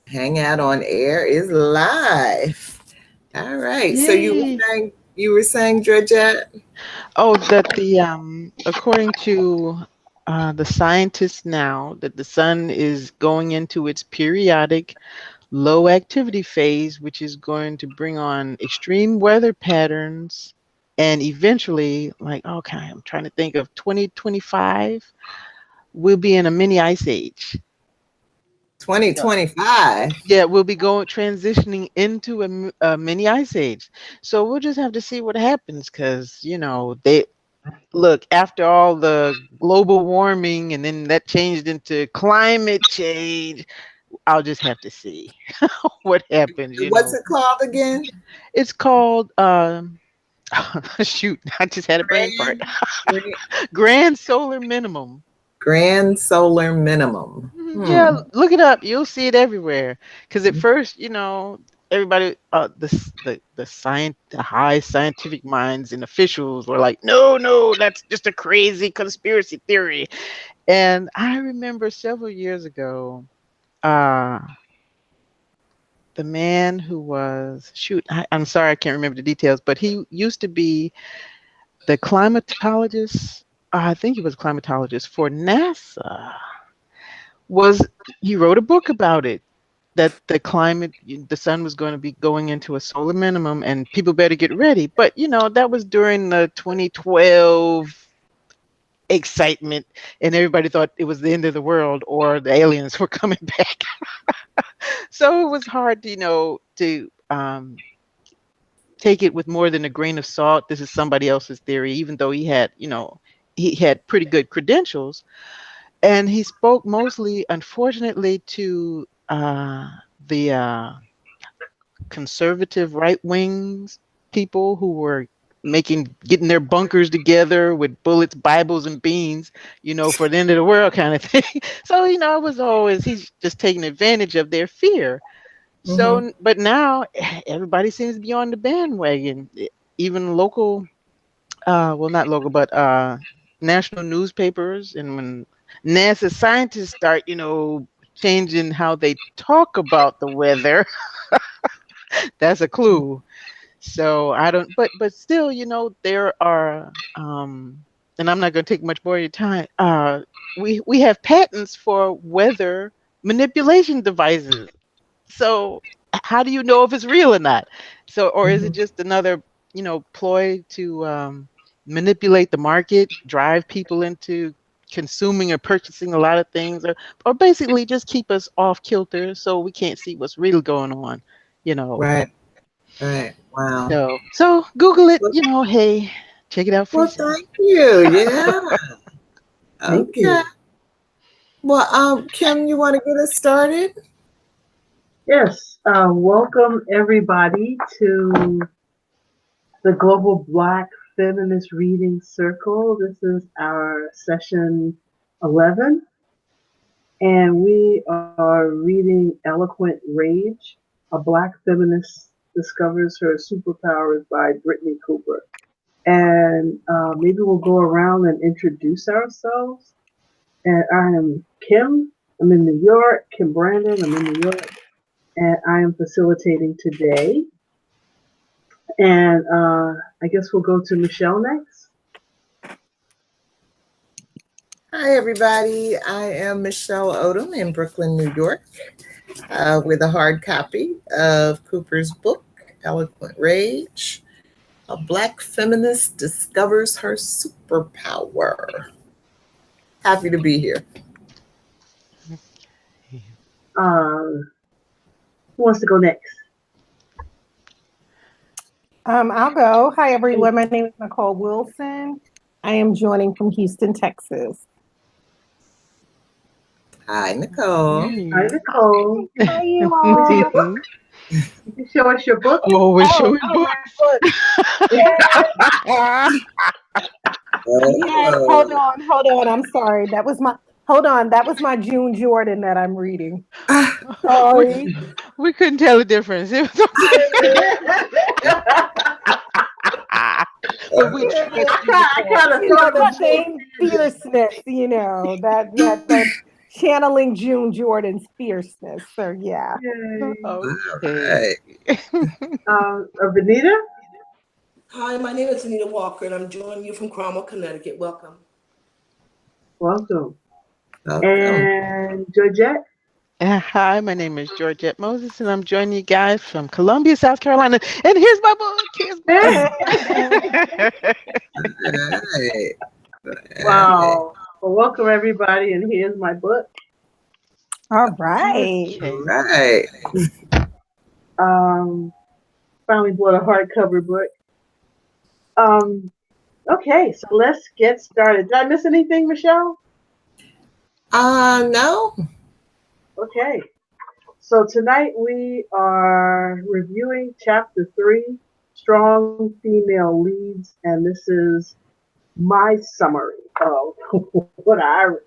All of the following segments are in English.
Hangout on Air is live. All right. So Yay! you were saying, Georgette? Oh, that the according to the scientists now, that the sun is going into its periodic low activity phase, which is going to bring on extreme weather patterns, and eventually, like, okay, I'm trying to think of 2025, we'll be in a mini ice age. Yeah. 2025. Yeah, we'll be going transitioning into a mini ice age. So we'll just have to see what happens, because they look, after all the global warming and then that changed into climate change, I'll just have to see what happens. What's it called again? It's called shoot, I just had a brain fart. Grand, grand, Grand solar minimum. grand solar minimum. Yeah, look it up. You'll see it everywhere. Because at first, everybody, the high scientific minds and officials were like, no, no, that's just a crazy conspiracy theory. And I remember several years ago, uh, the man who was, shoot, I'm sorry, I can't remember the details, but he used to be the climatologist. I think he was a climatologist for NASA. Was He wrote a book about it, that the sun was going to be going into a solar minimum and people better get ready. But that was during the 2012 excitement, and everybody thought it was the end of the world or the aliens were coming back. So it was hard to take it with more than a grain of salt. This is somebody else's theory, even though he had pretty good credentials. And he spoke mostly, unfortunately, to the conservative right wings people who were getting their bunkers together with bullets, Bibles, and beans, for the end of the world kind of thing. So, it was always, he's just taking advantage of their fear. Mm-hmm. So, but now everybody seems to be on the bandwagon. Even local, well, not local, but national newspapers. And when NASA scientists start, changing how they talk about the weather, that's a clue. So I don't, but still, there are, and I'm not going to take much more of your time. We have patents for weather manipulation devices. So how do you know if it's real or not? So, or is it just another, ploy to manipulate the market, drive people into consuming or purchasing a lot of things, or basically just keep us off kilter so we can't see what's really going on, you know. Right. Right. Wow. So Google it, Well, hey, check it out for well, yourself. thank you. Yeah. Thank Okay. you. Well, Kim, you want to get us started? Yes, welcome everybody to the Global Black Feminist Reading Circle. This is our session 11, and we are reading Eloquent Rage, A Black Feminist Discovers Her Superpowers by Brittney Cooper. And maybe we'll go around and introduce ourselves. And I am Kim. I'm in New York. Kim Brandon. I'm in New York. And I am facilitating today. And I guess we'll go to Michelle next. Hi, everybody. I am Michelle Odom in Brooklyn, New York, with a hard copy of Cooper's book, Eloquent Rage. A Black Feminist Discovers Her Superpower. Happy to be here. Who wants to go next? I'll go. Hi, everyone. My name is Nicole Wilson. I am joining from Houston, Texas. Hi, Nicole. Hi, Nicole. Hi, you all. You can show us your book. Oh, we're showing books. Yes, hold on. I'm sorry. That was my June Jordan that I'm reading. Sorry. We couldn't tell the difference. It was but we trust you. I kind of The same fierceness, that channeling June Jordan's fierceness. So yeah. Yay. Okay. Venita? Hi, my name is Venita Walker, and I'm joining you from Cromwell, Connecticut. Welcome. Welcome. Welcome. And Georgette? Hi, my name is Georgette Moses, and I'm joining you guys from Columbia, South Carolina. And here's my book. Here's my Right. Wow. Well, welcome everybody, and here's my book. All right. Okay. Right. Finally bought a hardcover book. Okay, so let's get started. Did I miss anything, Michelle? No. Okay. So tonight we are reviewing chapter 3, Strong Female Leads, and this is my summary of what I read.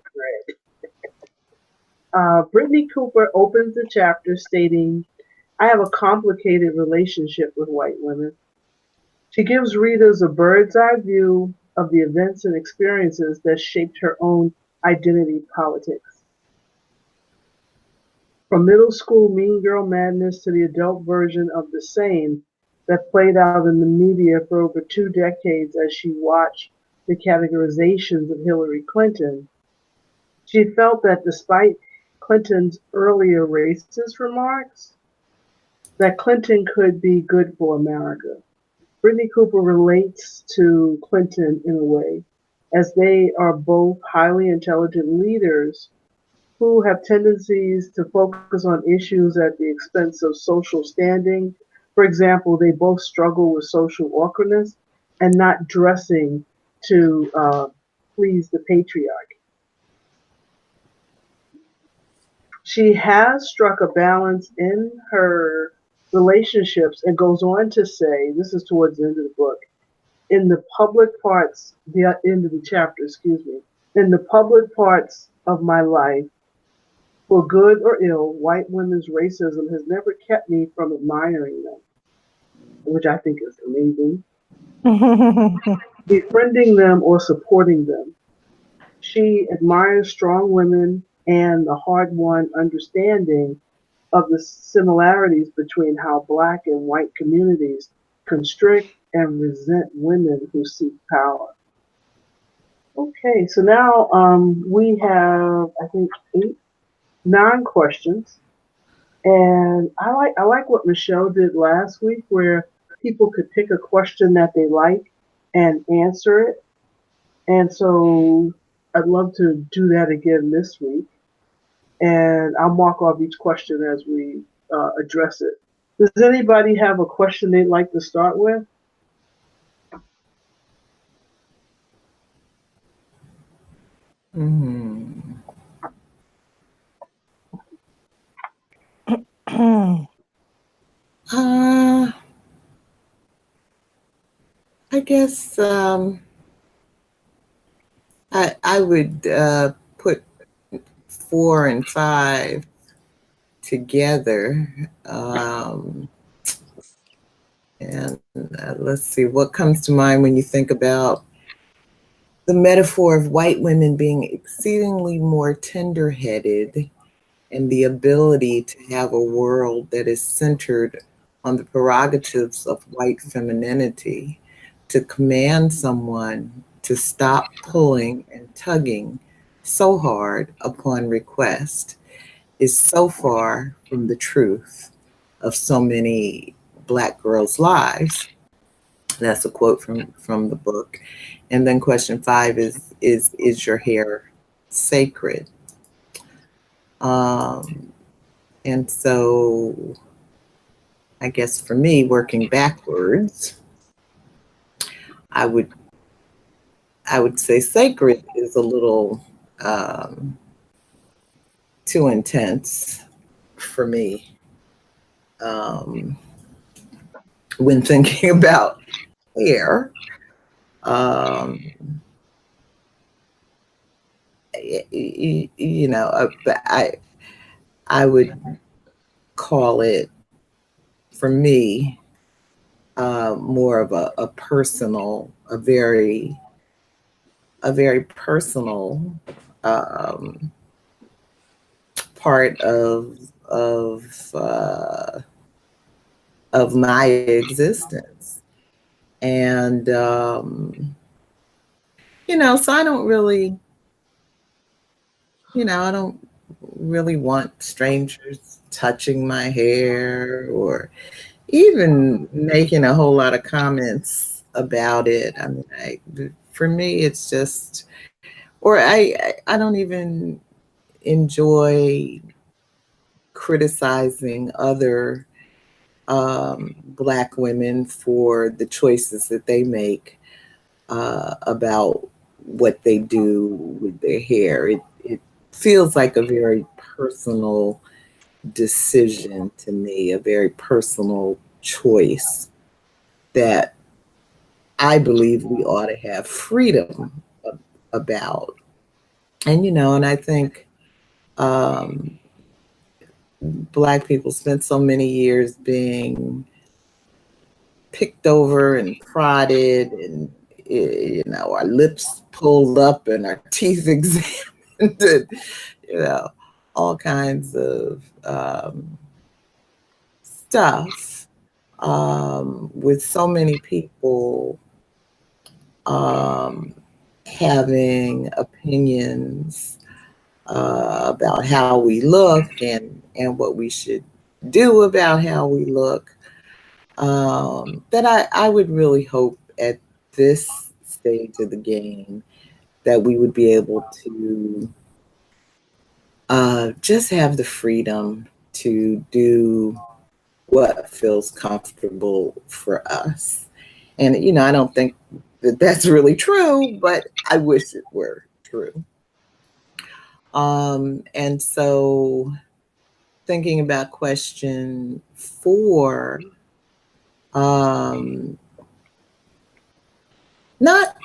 Brittney Cooper opens the chapter stating, "I have a complicated relationship with white women." She gives readers a bird's eye view of the events and experiences that shaped her own identity politics. From middle school mean girl madness to the adult version of the same that played out in the media for over 2 decades as she watched the categorizations of Hillary Clinton, she felt that despite Clinton's earlier racist remarks, that Clinton could be good for America. Brittney Cooper relates to Clinton in a way, as they are both highly intelligent leaders who have tendencies to focus on issues at the expense of social standing. For example, they both struggle with social awkwardness and not dressing to please the patriarchy. She has struck a balance in her relationships and goes on to say, this is towards the end of the book, in the public parts, the end of the chapter, excuse me, in the public parts of my life, for good or ill, white women's racism has never kept me from admiring them, which I think is amazing, befriending them or supporting them. She admires strong women and the hard-won understanding of the similarities between how Black and white communities constrict and resent women who seek power. Okay, so now we have, I think, 9 questions. And I like what Michelle did last week, where people could pick a question that they like and answer it. And so I'd love to do that again this week. And I'll mark off each question as we address it. Does anybody have a question they'd like to start with? I guess I would put 4 and 5 together. And let's see, what comes to mind when you think about the metaphor of white women being exceedingly more tender-headed and the ability to have a world that is centered on the prerogatives of white femininity, to command someone to stop pulling and tugging so hard upon request is so far from the truth of so many Black girls' lives. That's a quote from the book. And then question 5 is your hair sacred? And so I guess for me, working backwards, I would say sacred is a little too intense for me when thinking about hair. You know, but I would call it, for me, more of a personal, a very personal part of my existence. And so I don't really, I don't really want strangers touching my hair or even making a whole lot of comments about it. I mean, for me, it's just, or I don't even enjoy criticizing other Black women for the choices that they make about what they do with their hair. It feels like a very personal decision to me, a very personal choice that I believe we ought to have freedom about. And I think Black people spent so many years being picked over and prodded and, our lips pulled up and our teeth examined and, all kinds of stuff with so many people having opinions about how we look and what we should do about how we look, that I would really hope at this stage of the game that we would be able to just have the freedom to do what feels comfortable for us. And, I don't think that that's really true, but I wish it were true. And so thinking about question 4, not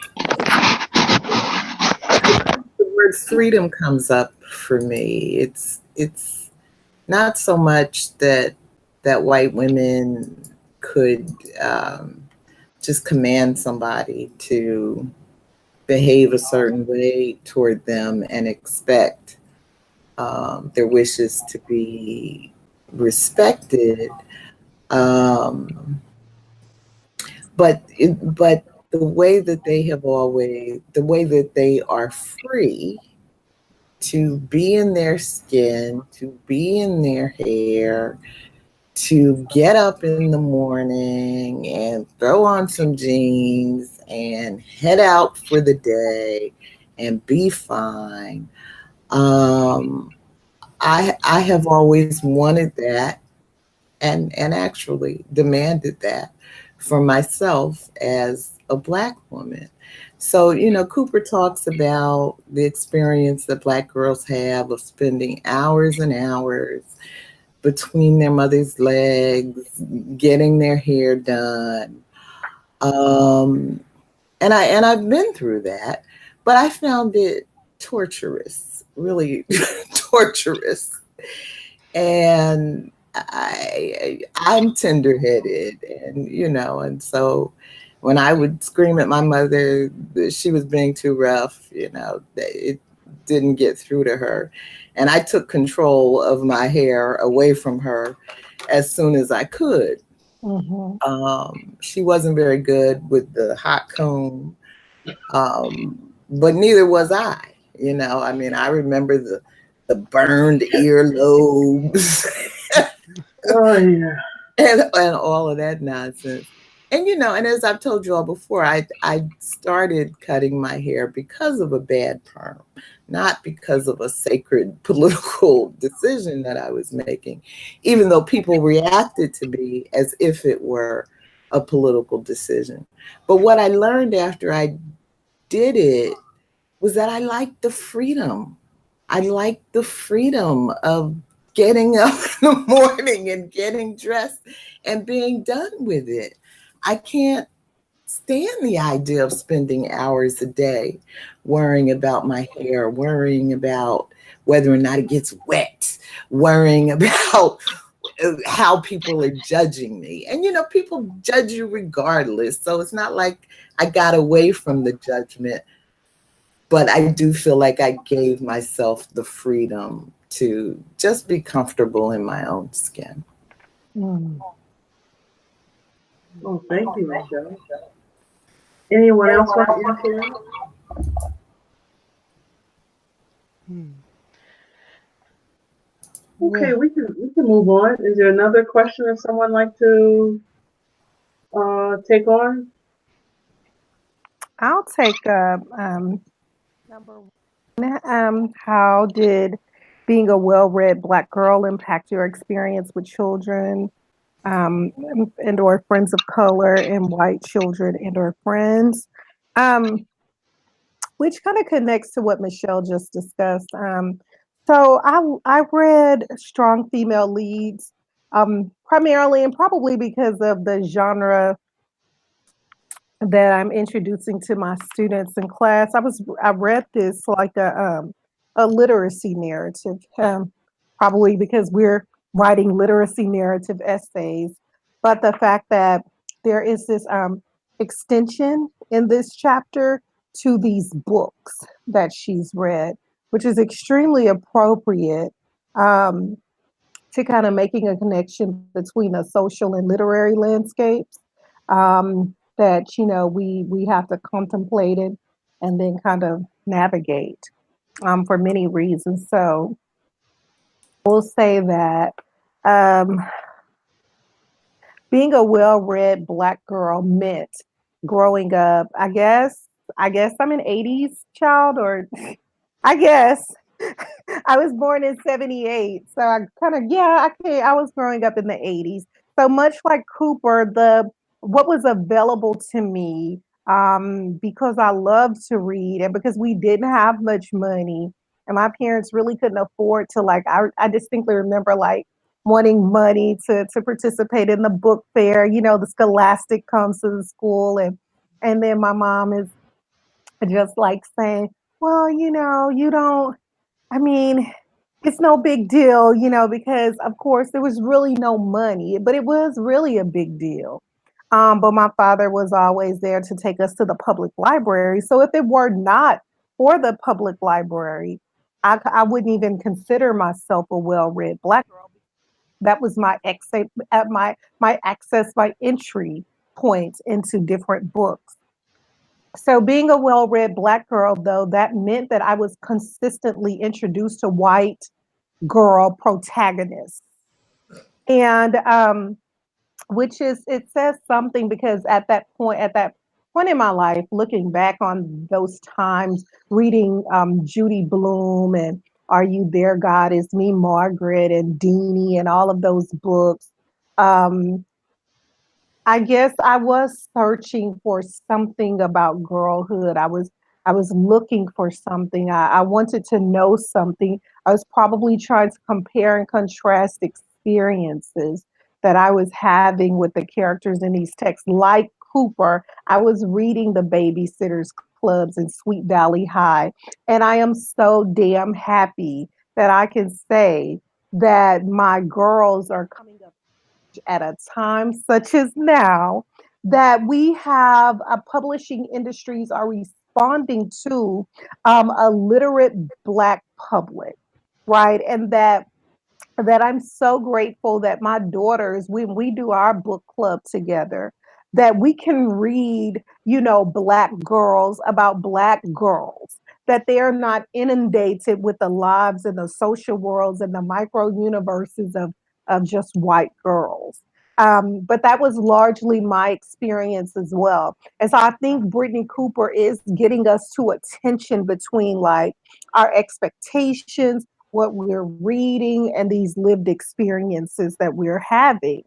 the word freedom comes up for me. It's not so much that white women could just command somebody to behave a certain way toward them and expect their wishes to be respected. But the way that they are free to be in their skin, to be in their hair, to get up in the morning and throw on some jeans and head out for the day and be fine. I have always wanted that and actually demanded that for myself as a Black woman. So, Cooper talks about the experience that Black girls have of spending hours and hours between their mother's legs, getting their hair done. And I've been through that, but I found it torturous, really torturous. And I'm tender-headed, and so when I would scream at my mother that she was being too rough, it didn't get through to her. And I took control of my hair away from her as soon as I could. Mm-hmm. She wasn't very good with the hot comb, but neither was I. I remember the burned earlobes. Oh, yeah. and all of that nonsense. And, and as I've told you all before, I started cutting my hair because of a bad perm, not because of a sacred political decision that I was making, even though people reacted to me as if it were a political decision. But what I learned after I did it was that I liked the freedom. I liked the freedom of getting up in the morning and getting dressed and being done with it. I can't stand the idea of spending hours a day worrying about my hair, worrying about whether or not it gets wet, worrying about how people are judging me. And, people judge you regardless. So it's not like I got away from the judgment, but I do feel like I gave myself the freedom to just be comfortable in my own skin. Mm. Oh, thank you, Michelle. Anyone else want to answer? Okay, Well, we can move on. Is there another question that someone like to take on? I'll take number one. How did being a well-read Black girl impact your experience with children and or friends of color and white children and or friends? Which kind of connects to what Michelle just discussed. So I read strong female leads primarily and probably because of the genre that I'm introducing to my students in class. I read this like a literacy narrative, probably because we're writing literacy narrative essays. But the fact that there is this extension in this chapter to these books that she's read, which is extremely appropriate to kind of making a connection between a social and literary landscapes. That we have to contemplate it and then kind of navigate for many reasons. So we'll say that um, being a well-read Black girl meant growing up. I guess I'm an '80s child, or I guess I was born in '78, so I kind of I was growing up in the '80s. So much like Cooper, the what was available to me because I loved to read and because we didn't have much money and my parents really couldn't afford to I distinctly remember like wanting money to participate in the book fair. The Scholastic comes to the school and then my mom is just like saying, well, you don't I mean, it's no big deal, because of course there was really no money, but it was really a big deal. But my father was always there to take us to the public library. So if it were not for the public library, I wouldn't even consider myself a well-read Black girl. That was my exit, my access, my entry point into different books. So being a well-read Black girl, though, that meant that I was consistently introduced to white girl protagonists. And which is it says something because at that point in my life, looking back on those times, reading Judy Blume and Are You There, God Is Me, Margaret and Deanie and all of those books, um, I guess I was searching for something about girlhood. I was looking for something. I wanted to know something. I was probably trying to compare and contrast experiences that I was having with the characters in these texts. Like Cooper, I was reading the Babysitters Clubs in Sweet Valley High, and I am so damn happy that I can say that my girls are coming up at a time such as now that we have publishing industries are responding to a literate Black public, right? And that I'm so grateful that my daughters, when we do our book club together, that we can read, Black girls about Black girls, that they are not inundated with the lives and the social worlds and the micro universes of just white girls. But that was largely my experience as well. And so I think Brittney Cooper is getting us to a tension between like our expectations, what we're reading, and these lived experiences that we're having.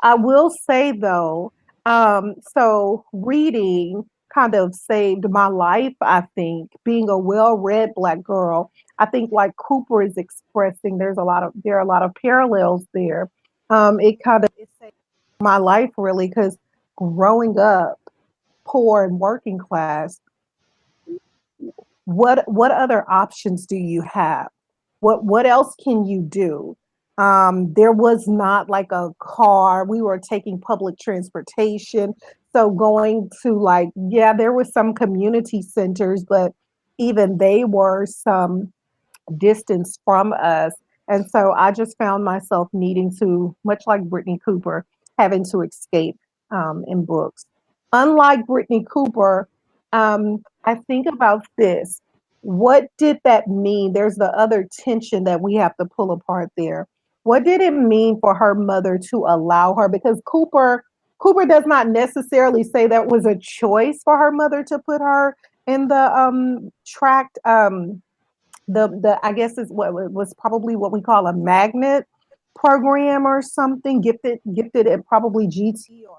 I will say though, so reading kind of saved my life, I think. Being a well-read Black girl, I think like Cooper is expressing, there are a lot of parallels there. It saved my life really because growing up poor and working class, what other options do you have? What else can you do? There was not like a car. We were taking public transportation. So going to there were some community centers, but even they were some distance from us. And so I just found myself needing to, much like Brittney Cooper, having to escape in books. Unlike Brittney Cooper, I think about this. What did that mean? There's the other tension that we have to pull apart there. What did it mean for her mother to allow her? Because Cooper does not necessarily say that was a choice for her mother to put her in the tract the I guess is what it was probably what we call a magnet program or something, gifted at probably GT or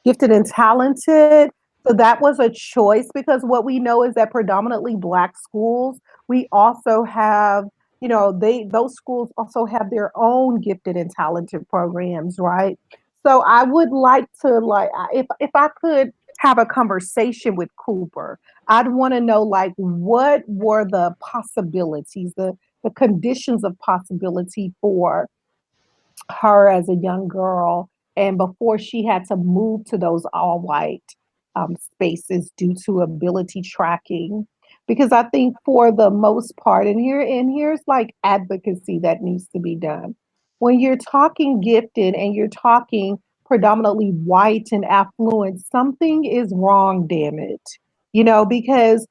gifted and talented. So that was a choice because what we know is that predominantly Black schools, we also have, those schools also have their own gifted and talented programs, right? So I would like to if I could have a conversation with Cooper, I'd want to know like what were the possibilities, the conditions of possibility for her as a young girl and before she had to move to those all white spaces due to ability tracking. Because I think for the most part, and here's like advocacy that needs to be done. When you're talking gifted and you're talking predominantly white and affluent, something is wrong, damn it. Because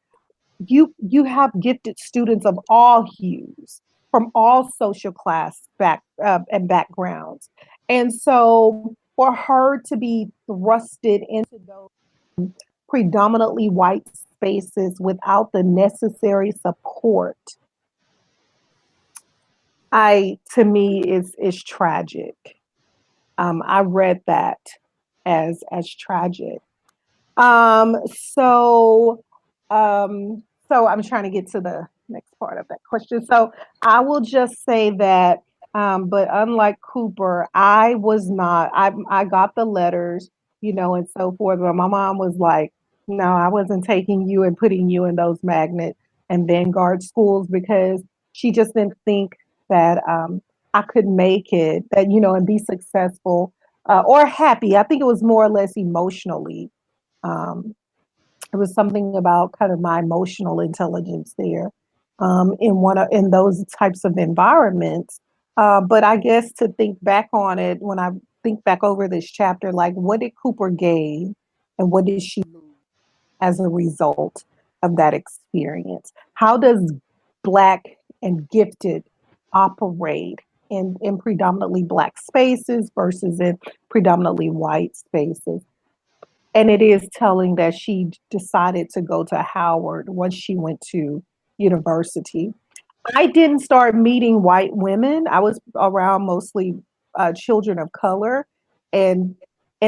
you have gifted students of all hues from all social class and backgrounds, and so for her to be thrusted into those predominantly white spaces without the necessary support, I to me is tragic. I read that as tragic. Um, so, so I'm trying to get to the next part of that question. So I will just say that, but unlike Cooper, I was not. I got the letters, and so forth. But my mom was like, "No, I wasn't taking you and putting you in those magnet and Vanguard schools because she just didn't think that I could make it, that and be successful or happy." I think it was more or less emotionally um, it was something about kind of my emotional intelligence there in those types of environments. But I guess to think back on it, when I think back over this chapter, like what did Cooper gain and what did she lose as a result of that experience? How does Black and gifted operate in predominantly Black spaces versus in predominantly white spaces? And it is telling that she decided to go to Howard once she went to university. I didn't start meeting white women. I was around mostly children of color, and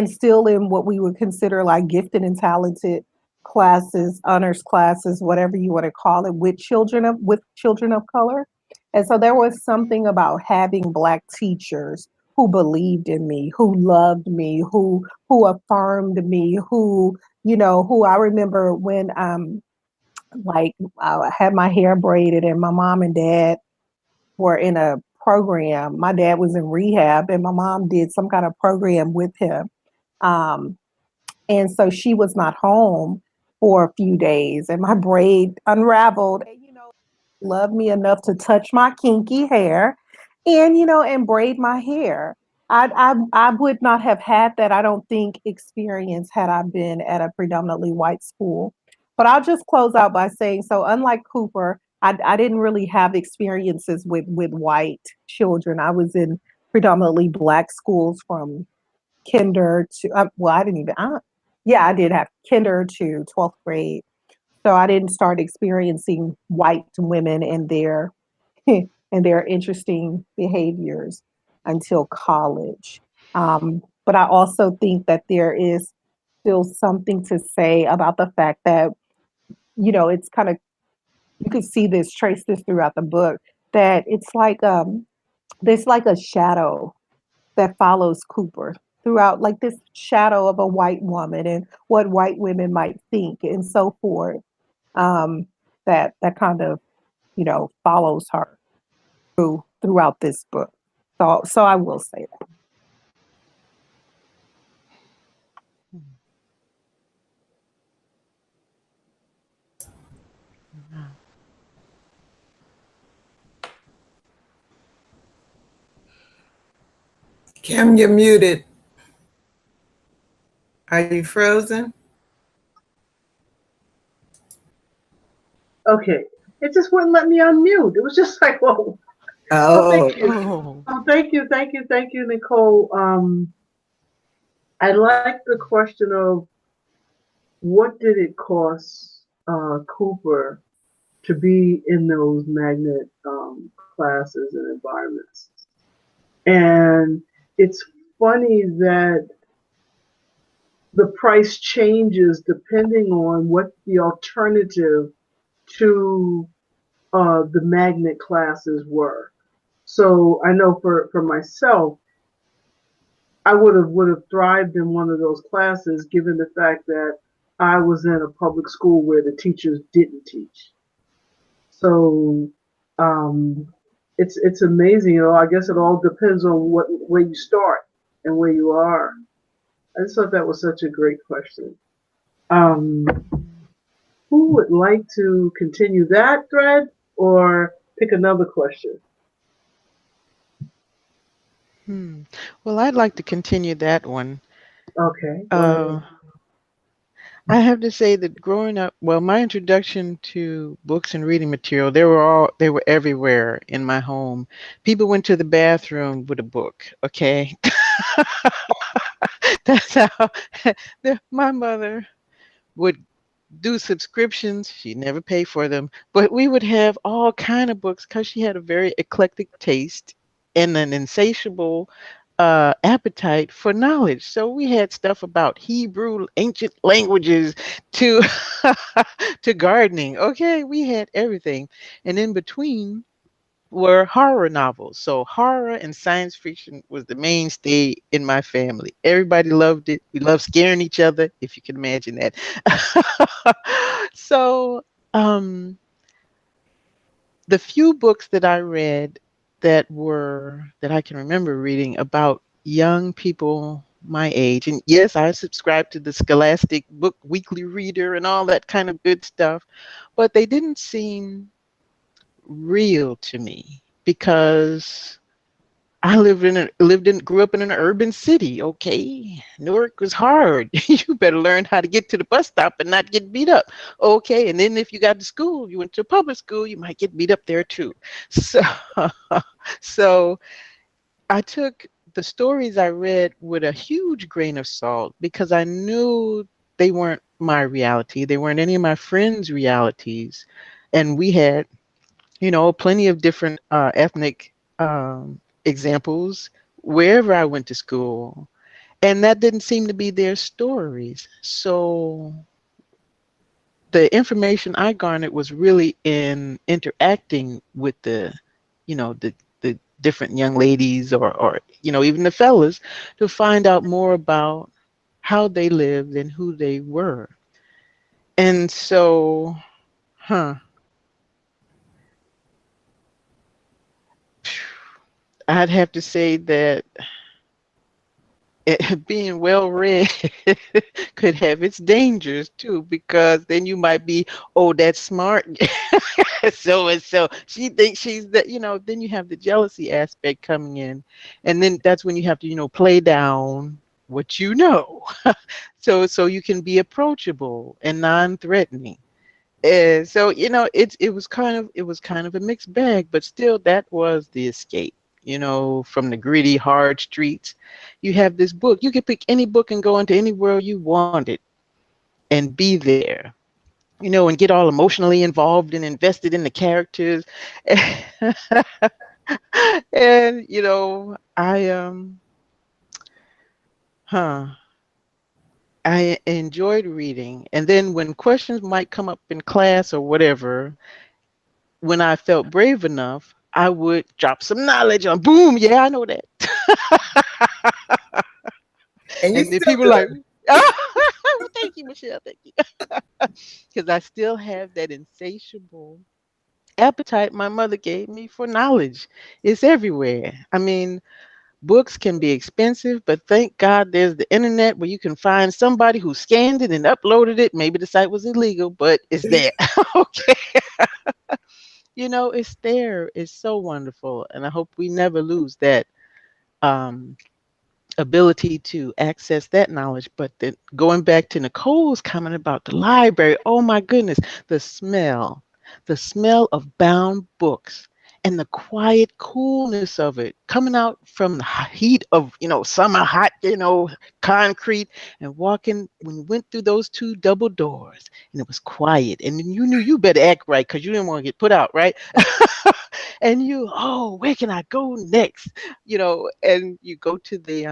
still in what we would consider like gifted and talented classes, honors classes, whatever you want to call it, with children of color. And so there was something about having Black teachers who believed in me, who loved me, who affirmed me, who I remember when like I had my hair braided and my mom and dad were in a program. My dad was in rehab and my mom did some kind of program with him. Um, and so she was not home for a few days and my braid unraveled. And, loved me enough to touch my kinky hair and, and braid my hair. I would not have had that, I don't think, experience had I been at a predominantly white school. But I'll just close out by saying, so unlike Cooper, I didn't really have experiences with white children. I was in predominantly Black schools from kinder to, well, I didn't even, yeah, I did have kinder to 12th grade. So I didn't start experiencing white women and their and their interesting behaviors until college. But I also think that there is still something to say about the fact that, it's kind of, you could see this, trace this throughout the book, that it's like there's like a shadow that follows Cooper throughout, like this shadow of a white woman and what white women might think and so forth. That kind of follows her throughout this book. So I will say that. Kim, you're muted. Are you frozen? Okay. It just wouldn't let me unmute. It was just like, whoa. Oh, Oh, thank you. Oh, Oh, thank you, Nicole. I like the question of what did it cost Cooper to be in those magnet classes and environments. And it's funny that the price changes depending on what the alternative to the magnet classes were. So I know for myself, I would have thrived in one of those classes given the fact that I was in a public school where the teachers didn't teach. So um, it's amazing. I guess it all depends on where you start and where you are. I just thought that was such a great question. Um, who would like to continue that thread or pick another question? well, I'd like to continue that one. Okay, go ahead. Uh, I have to say that growing up, well, my introduction to books and reading material, they were everywhere in my home. People went to the bathroom with a book, okay? That's how my mother would do subscriptions. She never paid for them, but we would have all kind of books because she had a very eclectic taste and an insatiable appetite for knowledge. So we had stuff about Hebrew, ancient languages, to to gardening. Okay, we had everything, and in between were horror novels. So horror and science fiction was the mainstay in my family. Everybody loved it. We loved scaring each other, if you can imagine that. So um, the few books that I read that I can remember reading about young people my age, and yes, I subscribed to the Scholastic Book Weekly Reader and all that kind of good stuff, but they didn't seem real to me because grew up in an urban city. Okay, Newark was hard. You better learn how to get to the bus stop and not get beat up. Okay, and then if you got to school, you went to a public school, you might get beat up there too. So, so I took the stories I read with a huge grain of salt because I knew they weren't my reality. They weren't any of my friends' realities, and we had plenty of different ethnic examples wherever I went to school. And that didn't seem to be their stories. So the information I garnered was really in interacting with the different young ladies or even the fellas to find out more about how they lived and who they were. And so, I'd have to say that being well read could have its dangers too, because then you might be, oh, that's smart. So and so she thinks she's that, then you have the jealousy aspect coming in. And then that's when you have to, play down what you know. So you can be approachable and non-threatening. And so, it was kind of a mixed bag, but still that was the escape, from the gritty, hard streets. You have this book. You can pick any book and go into any world you wanted and be there, and get all emotionally involved and invested in the characters. And, huh. I enjoyed reading. And then when questions might come up in class or whatever, when I felt brave enough, I would drop some knowledge on boom. Yeah, I know that. and you And then still people do like, it. well, thank you, Michelle. Thank you. Because I still have that insatiable appetite my mother gave me for knowledge. It's everywhere. I mean, books can be expensive, but thank God there's the internet where you can find somebody who scanned it and uploaded it. Maybe the site was illegal, but it's there. Okay. It's there. It's so wonderful. And I hope we never lose that. Um, ability to access that knowledge. But then going back to Nicole's comment about the library, oh my goodness, the smell of bound books and the quiet coolness of it coming out from the heat of, summer hot, concrete, and walking when you went through those two double doors and it was quiet and then you knew you better act right because you didn't want to get put out, right? And oh, where can I go next? And you go to the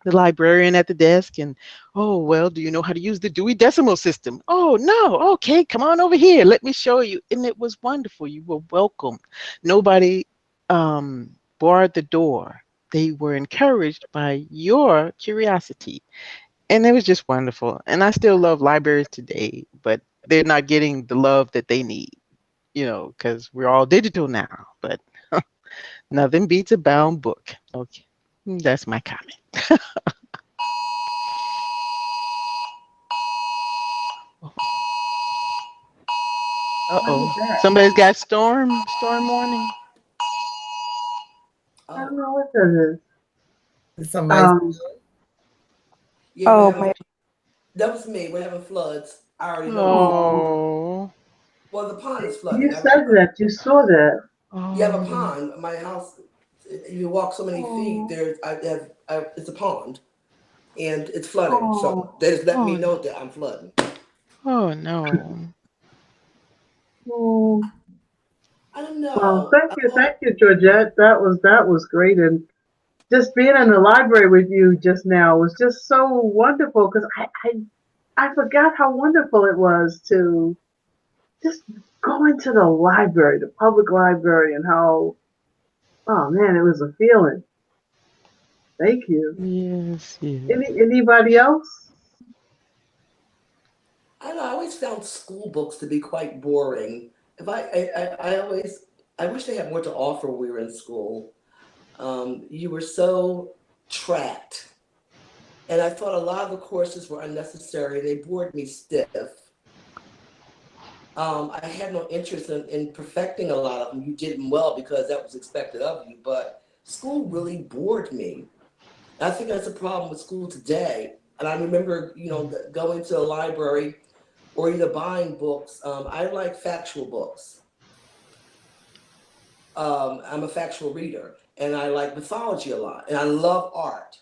librarian at the desk and, oh, well, do you know how to use the Dewey Decimal System? Oh, no. Okay, come on over here. Let me show you. And it was wonderful. You were welcome. Nobody barred the door. They were encouraged by your curiosity. And it was just wonderful. And I still love libraries today, but they're not getting the love that they need, because we're all digital now. But nothing beats a bound book. Okay, that's my comment. What is Uh-oh. that? Somebody's got storm warning. I don't Oh, know what that is. Somebody's yeah, Oh, my. that was me. We're having floods. I already know it's flooding. Oh, Oh. Well, the pond is you flooding. said that. You saw that. You have a Oh. pond. My house, you walk so many feet, Oh, it's a pond, and it's flooding. oh, So they just let me Oh. know that I'm flooding. Oh no. oh. I don't Well, know. thank you, Georgette. That was great, and just being in the library with you just now was just so wonderful because I forgot how wonderful it was to just go into the library, the public library, and how, oh man, it was a feeling. Thank you. Yes, yes. Anybody else? I don't know. I always found school books to be quite boring. If I always, I wish they had more to offer when we were in school. You were so trapped. And I thought a lot of the courses were unnecessary. They bored me stiff. I had no interest in perfecting a lot of them. You did them well because that was expected of you, but school really bored me. And I think that's a problem with school today. And I remember, going to a library or either buying books. I like factual books. I'm a factual reader, and I like mythology a lot, and I love art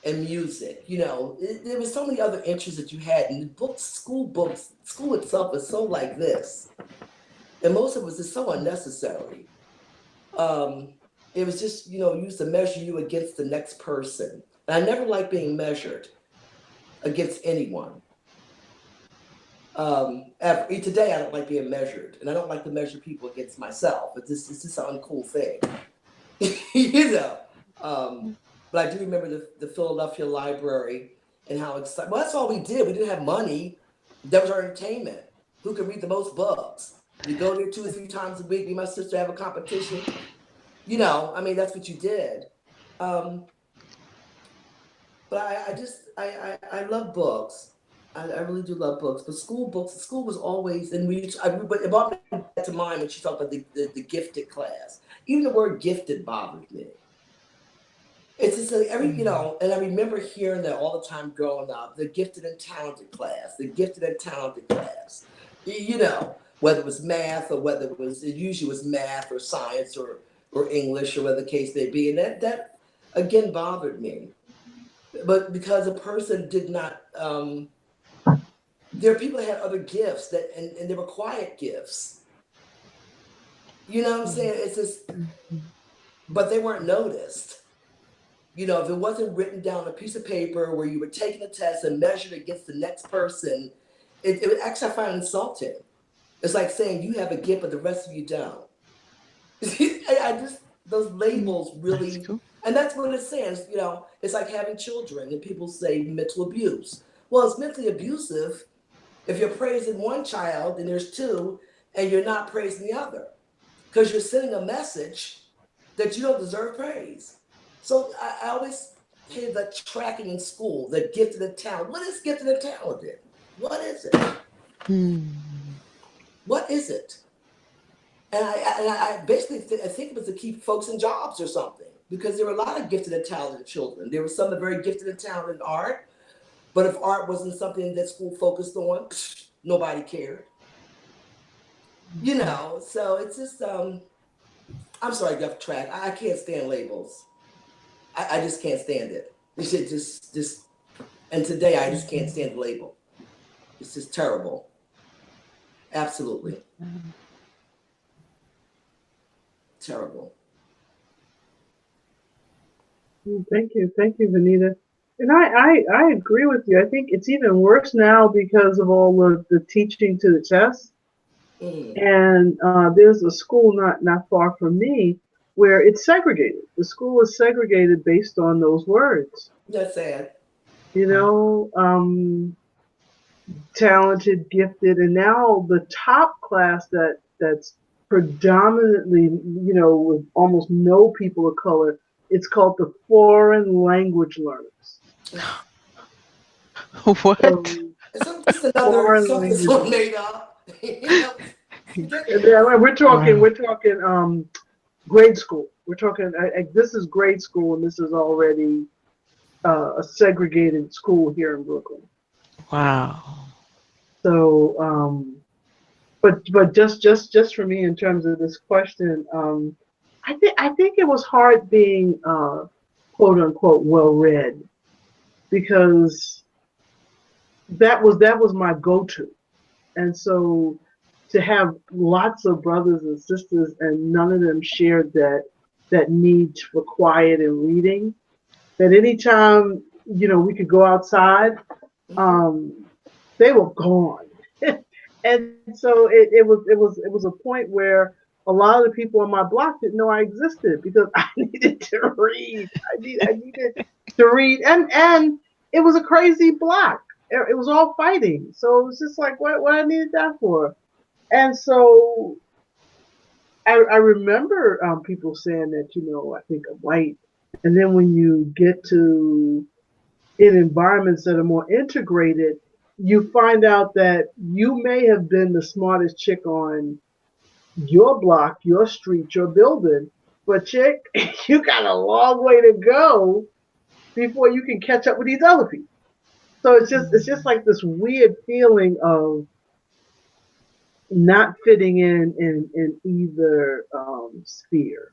and music. There was so many other interests that you had, and the books, school itself is so like this, and most of it was just so unnecessary. Um, it was just, used to measure you against the next person. And I never liked being measured against anyone. Today, I don't like being measured, and I don't like to measure people against myself. It's just an uncool thing, you know. Um, but I do remember the Philadelphia Library and how excited. Well, that's all we did. We didn't have money. That was our entertainment. Who could read the most books? You go there 2 or 3 times a week. Me and my sister have a competition. That's what you did. Um, but I love books. I really do love books. But school was always, but it brought me back to mind when she talked about the gifted class. Even the word gifted bothered me. It's just like and I remember hearing that all the time growing up, the gifted and talented class, the gifted and talented class. Whether it was math or whether it usually was math or science or English or whatever the case may be. And that again bothered me. But because a person did not, there are people that had other gifts and they were quiet gifts. You know what I'm saying? It's just, but they weren't noticed. If it wasn't written down on a piece of paper where you were taking a test and measured against the next person, it would actually, I find insulting. It's like saying you have a gift, but the rest of you don't. Those labels That's really, cool. and that's what it says, it's like having children and people say mental abuse. Well, it's mentally abusive if you're praising one child and there's two and you're not praising the other because you're sending a message that you don't deserve praise. So I always hear that tracking in school, the gifted and talented. What is gifted and talented? What is it? Hmm. What is it? And I basically I think it was to keep folks in jobs or something. because there were a lot of gifted and talented children. There were some that were very gifted and talented in art, but if art wasn't something that school focused on, nobody cared. You know, so it's just, I'm sorry, Jeff Track. I can't stand labels. I just can't stand it. This shit just, and today I just can't stand the label. It's just terrible. Absolutely. Terrible. Thank you, Venita. And I agree with you. I think it's even worse now because of all of the teaching to the test. And there's a school not far from me where it's segregated. The school is segregated based on those words. That's sad. You know, talented, gifted, and now the top class that's predominantly, you know, with almost no people of color, it's called the foreign language learners. What? So, It's just another something so made up. You know? we're talking grade school. We're talking this is grade school, and this is already a segregated school here in Brooklyn. Wow. So, but just for me in terms of this question, I think it was hard being quote unquote well read, because that was my go-to, and so to have lots of brothers and sisters and none of them shared that need for quiet and reading, that anytime, you know, we could go outside, they were gone. And so it was a point where a lot of the people on my block didn't know I existed, because I needed to read. I needed to read, and it was a crazy block. It was all fighting, so it was just like, what I needed that for? And so I remember people saying that, you know, I think I'm white, and then when you get to in environments that are more integrated, you find out that you may have been the smartest chick on your block, your street, your building, but chick, you got a long way to go before you can catch up with these other people. So it's just like this weird feeling of not fitting in either sphere.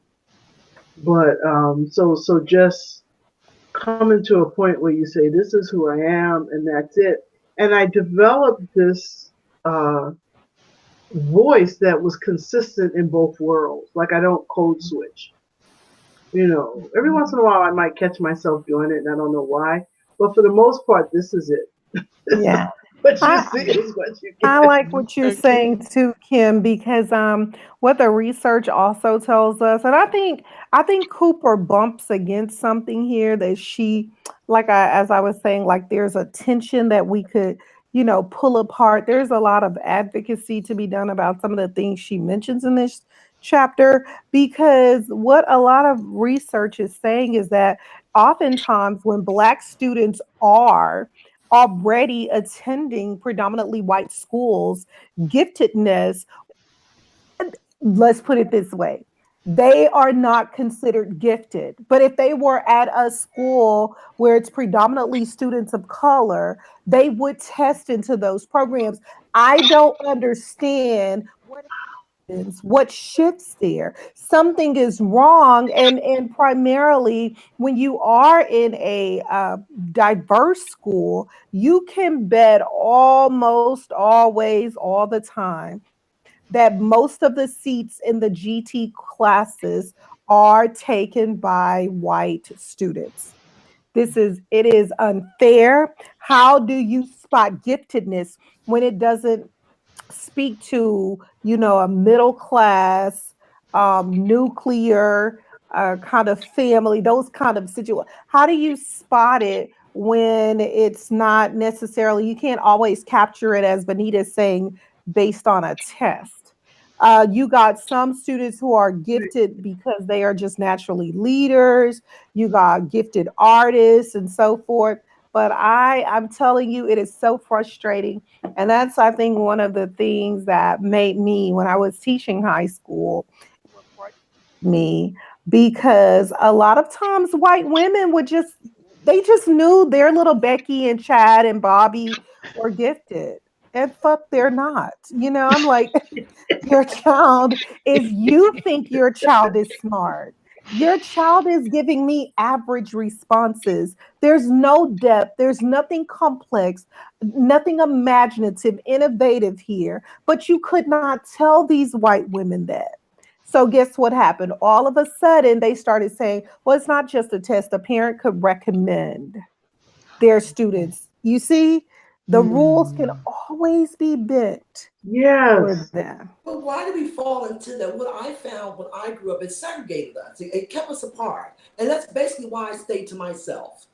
But so just coming to a point where you say, this is who I am and that's it. And I developed this voice that was consistent in both worlds. Like, I don't code switch. You know, every once in a while I might catch myself doing it and I don't know why. But for the most part, this is it. Yeah. What you see is what you get. I like what you're saying too, Kim, because what the research also tells us, and I think Cooper bumps against something here that she, as I was saying, like there's a tension that we could, you know, pull apart. There's a lot of advocacy to be done about some of the things she mentions in this chapter, because what a lot of research is saying is that oftentimes when Black students are already attending predominantly white schools, giftedness, let's put it this way, they are not considered gifted. But if they were at a school where it's predominantly students of color, they would test into those programs. I don't understand what shifts there. Something is wrong, and primarily when you are in a diverse school, you can bet almost always all the time that most of the seats in the GT classes are taken by white students. It is unfair. How do you spot giftedness when it doesn't speak to, you know, a middle class, nuclear kind of family, those kind of situations? How do you spot it when it's not necessarily, you can't always capture it, as Venita is saying, based on a test? You got some students who are gifted because they are just naturally leaders. You got gifted artists and so forth. But I'm telling you, it is so frustrating. And that's, I think, one of the things that made me, when I was teaching high school, me because a lot of times white women would just they just knew their little Becky and Chad and Bobby were gifted. And fuck, they're not. I'm like, your child is, you think your child is smart. Your child is giving me average responses. There's no depth, there's nothing complex, nothing imaginative, innovative here. But you could not tell these white women that. So, guess what happened? All of a sudden, they started saying, well, it's not just a test, a parent could recommend their students. You see, the rules can always be bent for Yes. them. But why do we fall into that? What I found when I grew up, it segregated us. It kept us apart. And that's basically why I stayed to myself.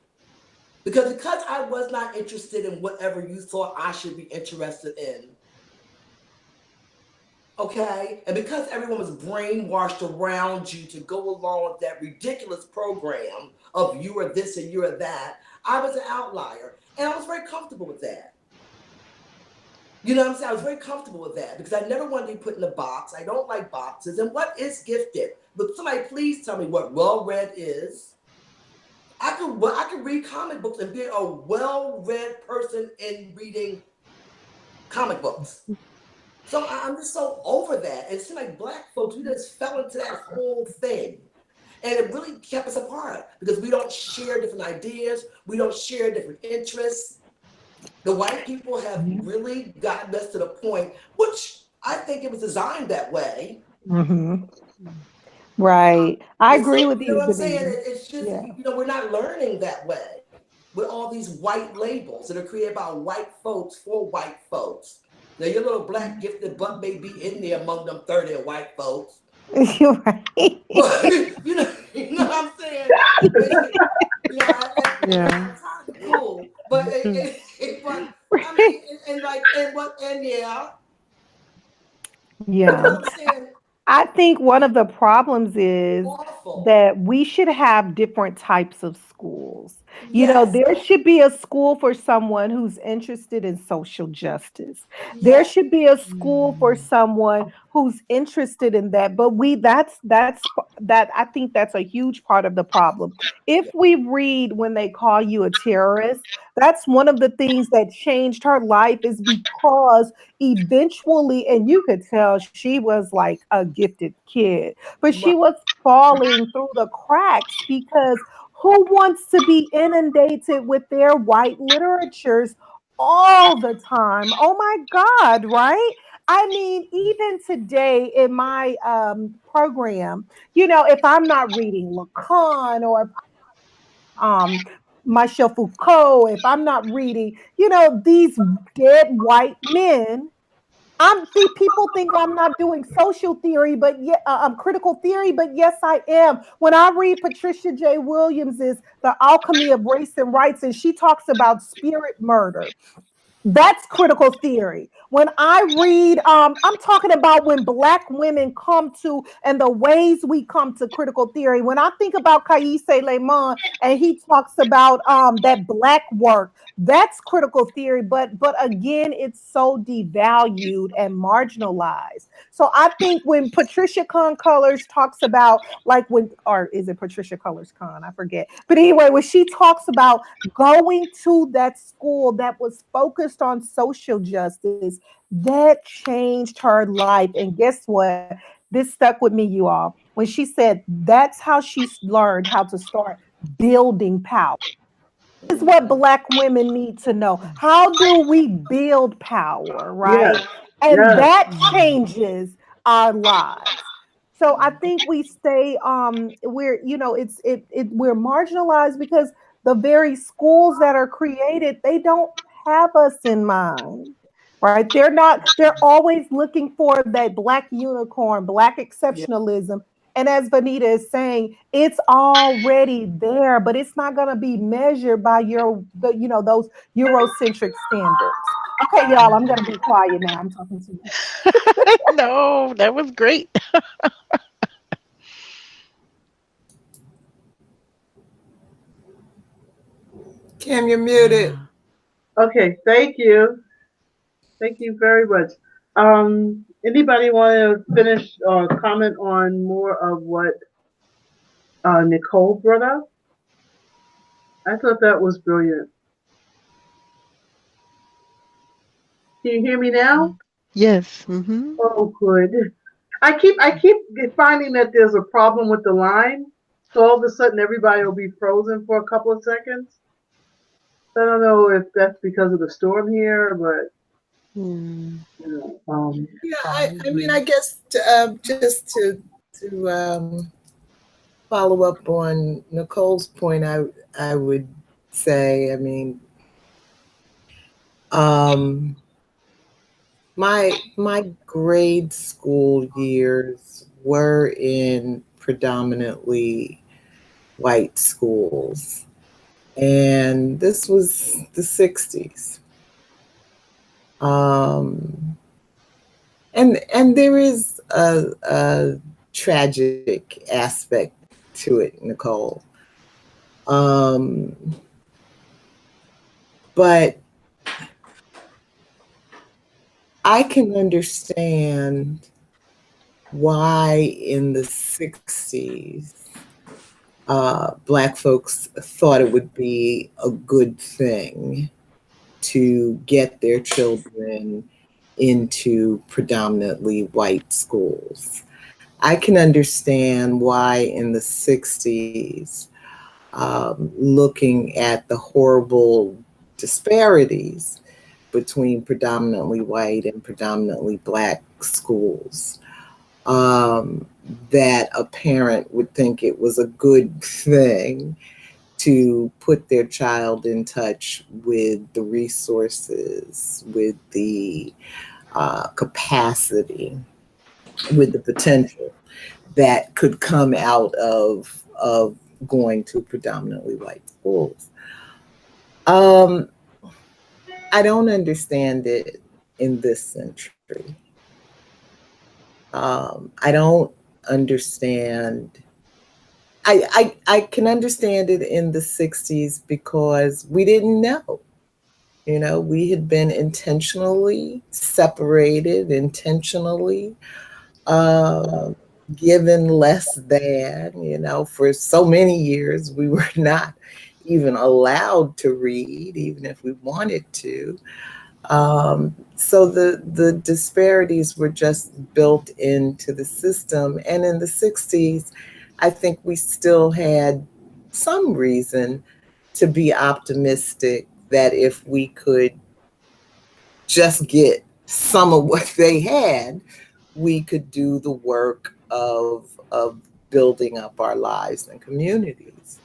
Because I was not interested in whatever you thought I should be interested in. Okay? And because everyone was brainwashed around you to go along with that ridiculous program of you are this and you are that, I was an outlier. And I was very comfortable with that. You know what I'm saying? I was very comfortable with that because I never wanted to be put in a box. I don't like boxes. And what is gifted? But somebody please tell me what well-read is. I could read comic books and be a well-read person in reading comic books. So I'm just so over that. And it seems like Black folks, we just fell into that whole thing. And it really kept us apart because we don't share different ideas. We don't share different interests. The white people have really gotten us to the point, which I think it was designed that way. Mm-hmm. Right. I And so, agree with you know you, what I'm saying? Venita. It's just, Yeah. we're not learning that way with all these white labels that are created by white folks for white folks. Now, your little Black gifted butt may be in there among them 30 white folks. You're right. But, you know what I'm saying? Yeah. I'm trying to be cool. But, but I Right. mean, and yeah, you know Yeah. what I'm saying? I think one of the problems is Awful. that we should have different types of schools. Yes. There should be a school for someone who's interested in social justice. There Yes. should be a school for someone who's interested in that. But that I think that's a huge part of the problem. If we read when they call you a terrorist, that's one of the things that changed her life is because eventually, and you could tell she was like a gifted kid, but she Right. was falling through the cracks because who wants to be inundated with their white literatures all the time? Oh my God, right? I mean, even today in my program, if I'm not reading Lacan or um, Michel Foucault, if I'm not reading, these dead white men, people think I'm not doing social theory, but yeah, critical theory, but yes, I am. When I read Patricia J. Williams's The Alchemy of Race and Rights, and she talks about spirit murder, that's critical theory. When I read, I'm talking about when Black women come to and the ways we come to critical theory. When I think about Kaise Lemon and he talks about that Black work, that's critical theory. But again, it's so devalued and marginalized. So I think when Patricia Kahn Colors talks about or is it Patricia Colors Kahn? I forget. But anyway, when she talks about going to that school that was focused on social justice, that changed her life. And guess what? This stuck with me, you all. When she said that's how she learned how to start building power. Is what Black women need to know. How do we build power, Yes. right? And Yes. that changes our lives. So I think we stay we're we're marginalized because the very schools that are created, they don't have us in mind. Right? They're always looking for that Black unicorn, Black Yeah. exceptionalism. And as Venita is saying, it's already there, but it's not going to be measured by those Eurocentric standards. Okay, y'all, I'm going to be quiet now. I'm talking too much. No, that was great. Kim, you're muted. Okay. Thank you. Thank you very much. Anybody want to finish or comment on more of what Nicole brought up. I thought that was brilliant. Can you hear me now? Yes. Mm-hmm. Oh, good. I keep finding that there's a problem with the line. So all of a sudden everybody will be frozen for a couple of seconds. I don't know if that's because of the storm here, but Mm. Yeah, I mean, probably. I guess just to follow up on Nicole's point, I would say, I mean, um, my grade school years were in predominantly white schools, and this was the 60s. Um, and there is a tragic aspect to it, Nicole. Um, but I can understand why in the 60s Black folks thought it would be a good thing to get their children into predominantly white schools. I can understand why in the 60s, looking at the horrible disparities between predominantly white and predominantly Black schools, um, that a parent would think it was a good thing to put their child in touch with the resources, with the capacity, with the potential that could come out of going to predominantly white schools. Um, I don't understand it in this century. I don't understand. I can understand it in the 60s because we didn't know. You know, we had been intentionally separated, intentionally uh, given less than, you know, for so many years, we were not even allowed to read, even if we wanted to. So the disparities were just built into the system. And in the 60s, I think we still had some reason to be optimistic that if we could just get some of what they had, we could do the work of building up our lives and communities.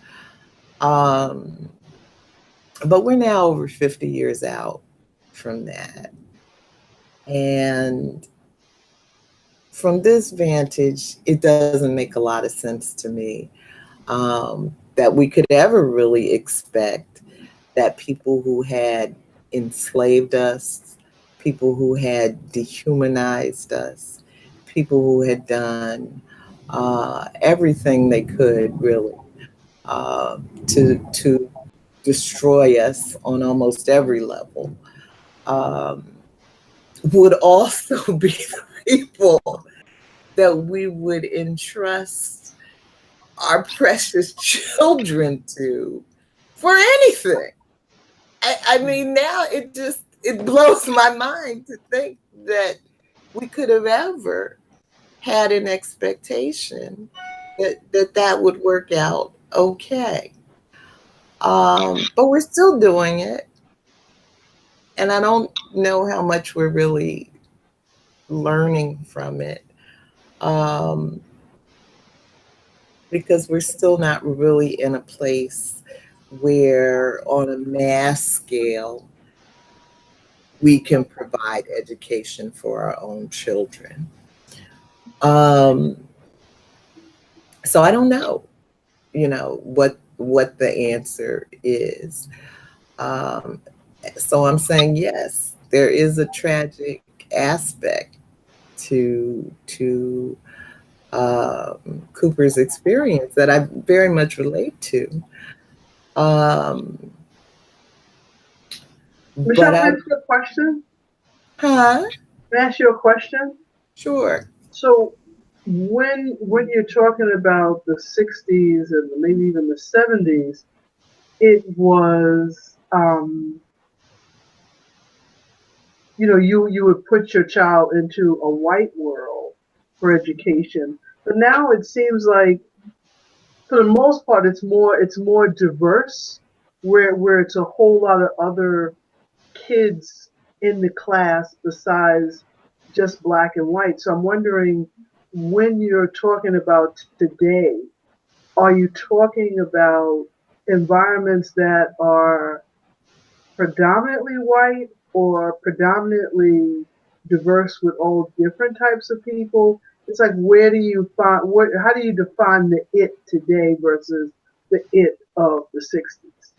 Um, but we're now over 50 years out from that. And from this vantage, it doesn't make a lot of sense to me that we could ever really expect that people who had enslaved us, people who had dehumanized us, people who had done everything they could really uh, to destroy us on almost every level, um, would also be the people that we would entrust our precious children to for anything. I mean, now it blows my mind to think that we could have ever had an expectation that would work out okay. But we're still doing it, and I don't know how much we're really learning from it. Um, because we're still not really in a place where, on a mass scale, we can provide education for our own children. Um, so I don't know, you know, what the answer is. Um, so I'm saying yes, there is a tragic aspect to Cooper's experience that I very much relate to. Um, but Michelle, can I ask you a question? huh? Can I ask you a question? Sure. So when you're talking about the 60s and maybe even the 70s, it was, you would put your child into a white world for education. But now it seems like, for the most part, it's more diverse, where it's a whole lot of other kids in the class besides just black and white. So I'm wondering, when you're talking about today, are you talking about environments that are predominantly white or predominantly diverse with all different types of people? It's like, where do you find how do you define the it today versus the it of the 60s?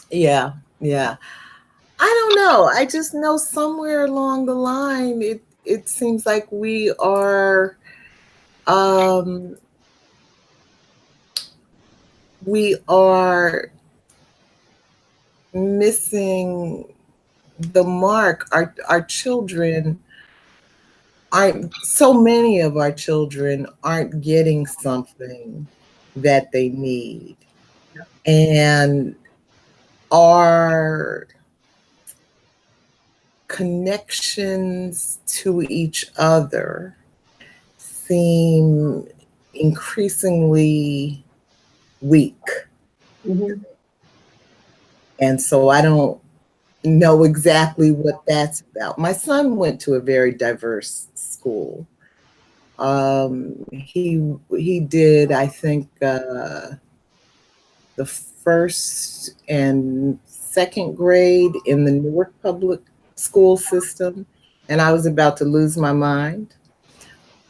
Yeah, yeah. I don't know. I just know somewhere along the line, it seems like um, we are missing the mark. Our children aren't. So many of our children aren't getting something that they need, and our connections to each other seem increasingly weak. Mm-hmm. And so I don't know exactly what that's about. My son went to a very diverse school. He did, I think, the first and second grade in the Newark public school system, and I was about to lose my mind.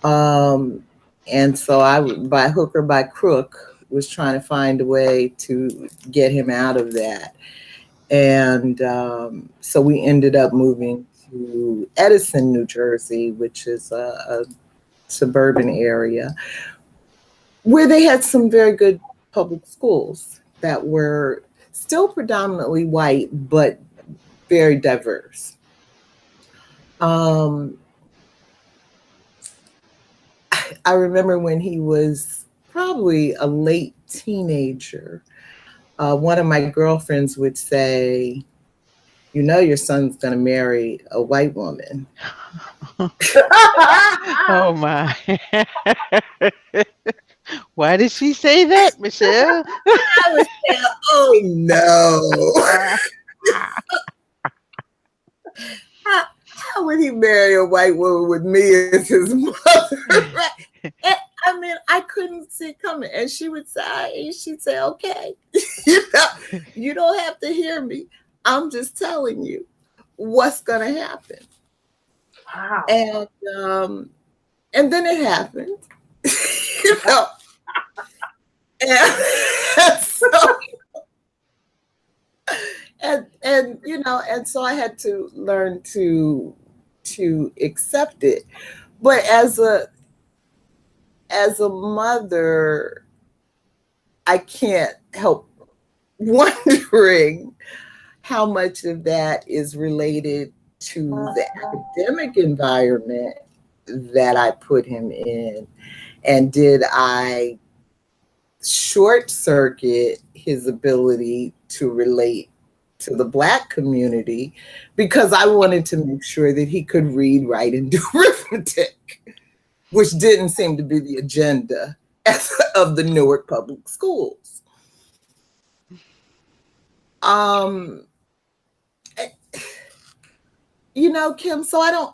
Um, and so I, by hook or by crook, was trying to find a way to get him out of that. And so we ended up moving to Edison, New Jersey, which is a suburban area where they had some very good public schools that were still predominantly white, but very diverse. Um, I remember when he was probably a late teenager, one of my girlfriends would say, "You know, your son's going to marry a white woman." Oh my. Why did she say that, Michelle? I was saying, "Oh no, how would he marry a white woman with me as his mother?" Right? And, I mean, I couldn't see it coming. And she'd say, "Okay, you know, you don't have to hear me. I'm just telling you what's going to happen." Wow. And then it happened, you know. And so, and you know, and so I had to learn to accept it. But as a mother, I can't help wondering how much of that is related to the academic environment that I put him in, and did I short circuit his ability to relate to the Black community because I wanted to make sure that he could read, write, and do arithmetic, which didn't seem to be the agenda of the Newark public schools. You know, Kim, so I don't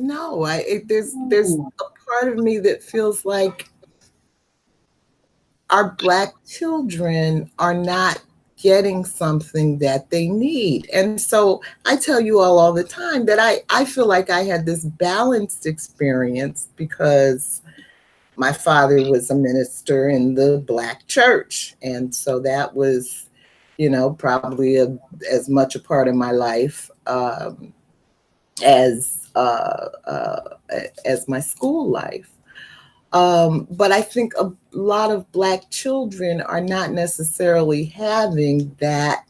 know. There's a part of me that feels like our Black children are not getting something that they need. And so I tell you all the time that I feel like I had this balanced experience because my father was a minister in the Black church. And so that was, you know, probably as much a part of my life as my school life. But I think a lot of Black children are not necessarily having that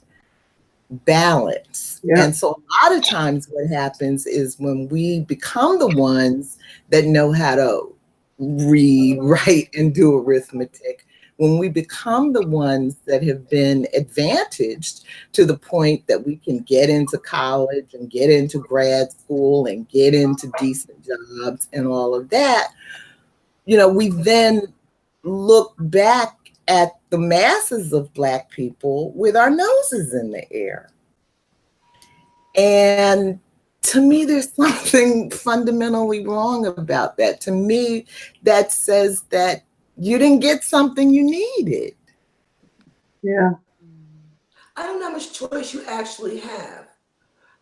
balance. Yeah. And so a lot of times what happens is when we become the ones that know how to read, write, and do arithmetic, when we become the ones that have been advantaged to the point that we can get into college and get into grad school and get into decent jobs and all of that, we then look back at the masses of Black people with our noses in the air. And to me, there's something fundamentally wrong about that. To me, that says that you didn't get something you needed. Yeah. I don't know how much choice you actually have.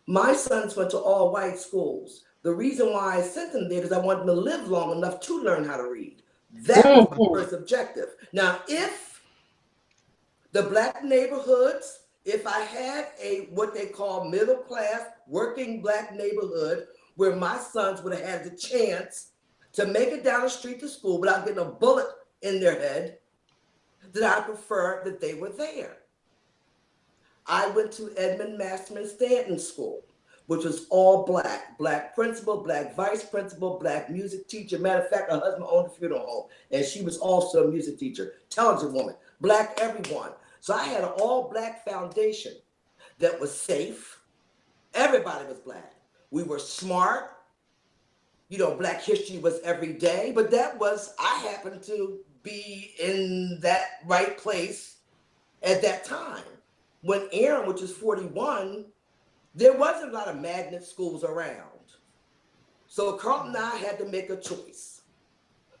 My sons went to all white schools. The reason why I sent them there is I wanted them to live long enough to learn how to read. That was my first objective. Now, if the Black neighborhoods, if I had a what they call middle class working Black neighborhood where my sons would have had the chance to make it down the street to school without getting a bullet in their head, then I prefer that they were there. I went to Edmund Masterman Stanton School, which was all Black. Black principal, Black vice principal, Black music teacher. Matter of fact, her husband owned a funeral home, and she was also a music teacher. Talented woman, Black everyone. So I had an all Black foundation that was safe. Everybody was Black. We were smart. Black history was every day, but I happened to be in that right place at that time. When Aaron, which is 41, there wasn't a lot of magnet schools around. So Carlton and I had to make a choice.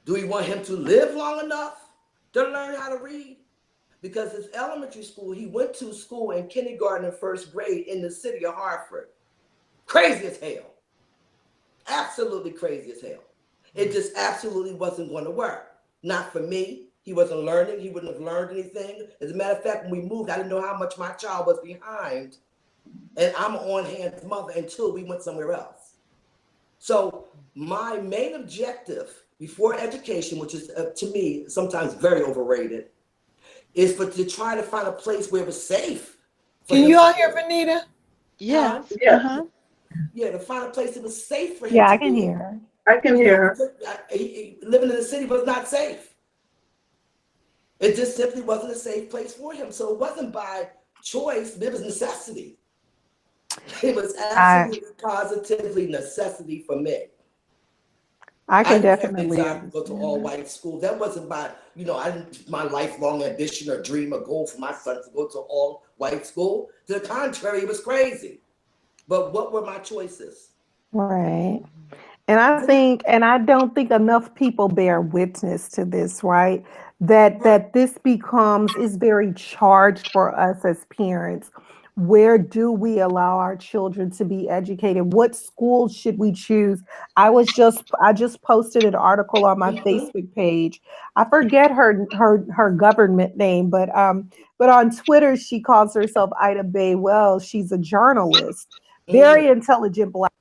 Do we want him to live long enough to learn how to read? Because his elementary school, he went to school in kindergarten and first grade in the city of Hartford. Crazy as hell. Absolutely crazy as hell. It just absolutely wasn't going to work. Not for me. He wasn't learning. He wouldn't have learned anything. As a matter of fact, when we moved, I didn't know how much my child was behind. And I'm an on-hand mother until we went somewhere else. So my main objective before education, which is to me sometimes very overrated, is to try to find a place where it was safe. Can you all hear Venita? Yeah. Yeah. Yeah, to find a place that was safe for him Yeah, to I can be. hear. I can hear her. Living in the city was not safe. It just simply wasn't a safe place for him. So it wasn't by choice, it was necessity. It was absolutely positively necessity for me. I can I didn't have the definitely desire to go to understand all that. white school. That wasn't my lifelong ambition or dream or goal for my son to go to all white school. To the contrary, it was crazy. But what were my choices? Right. And I don't think enough people bear witness to this, right? That this becomes is very charged for us as parents. Where do we allow our children to be educated? What schools should we choose? I just posted an article on my Mhm. Facebook page. I forget her government name, but on Twitter she calls herself Ida Bay Wells. She's a journalist, very intelligent Black,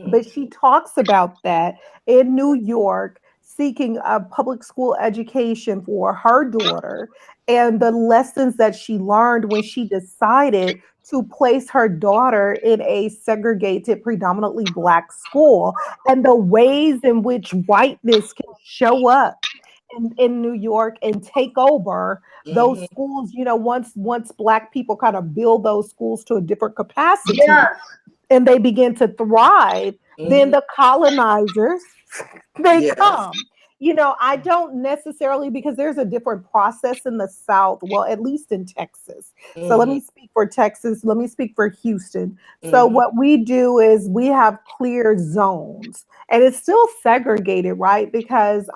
but she talks about that in New York, seeking a public school education for her daughter and the lessons that she learned when she decided to place her daughter in a segregated, predominantly Black school, and the ways in which whiteness can show up in New York and take over those schools. Once Black people kind of build those schools to a different capacity Yes. and they begin to thrive, then the colonizers they Yes. come. I don't necessarily, because there's a different process in the South, well, at least in Texas. So let me speak for Texas, let me speak for Houston. So what we do is we have clear zones, and it's still segregated, right? Because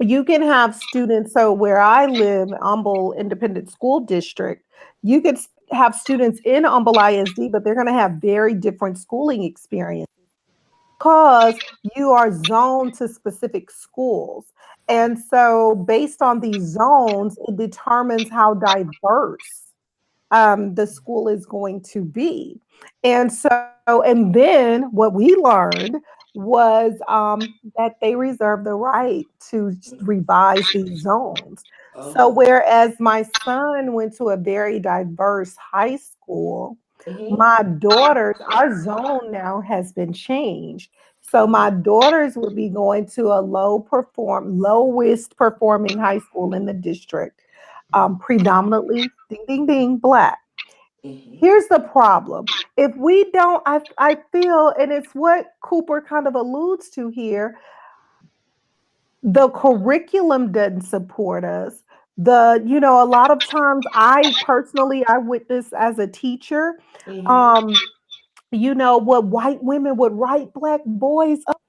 you can have students. So where I live, Humble Independent School District, you could have students in Humble ISD, but they're going to have very different schooling experience because you are zoned to specific schools. And so based on these zones, it determines how diverse the school is going to be. And then what we learned was that they reserve the right to revise these zones. So Oh. whereas my son went to a very diverse high school, Mm-hmm. my daughters, our zone now has been changed. So my daughters would be going to a lowest performing high school in the district, predominantly ding ding ding black. Mm-hmm. Here's the problem. If we don't, I feel, and it's what Cooper kind of alludes to here, the curriculum doesn't support us. A lot of times I witness as a teacher, Mm-hmm. um, what white women would write black boys up.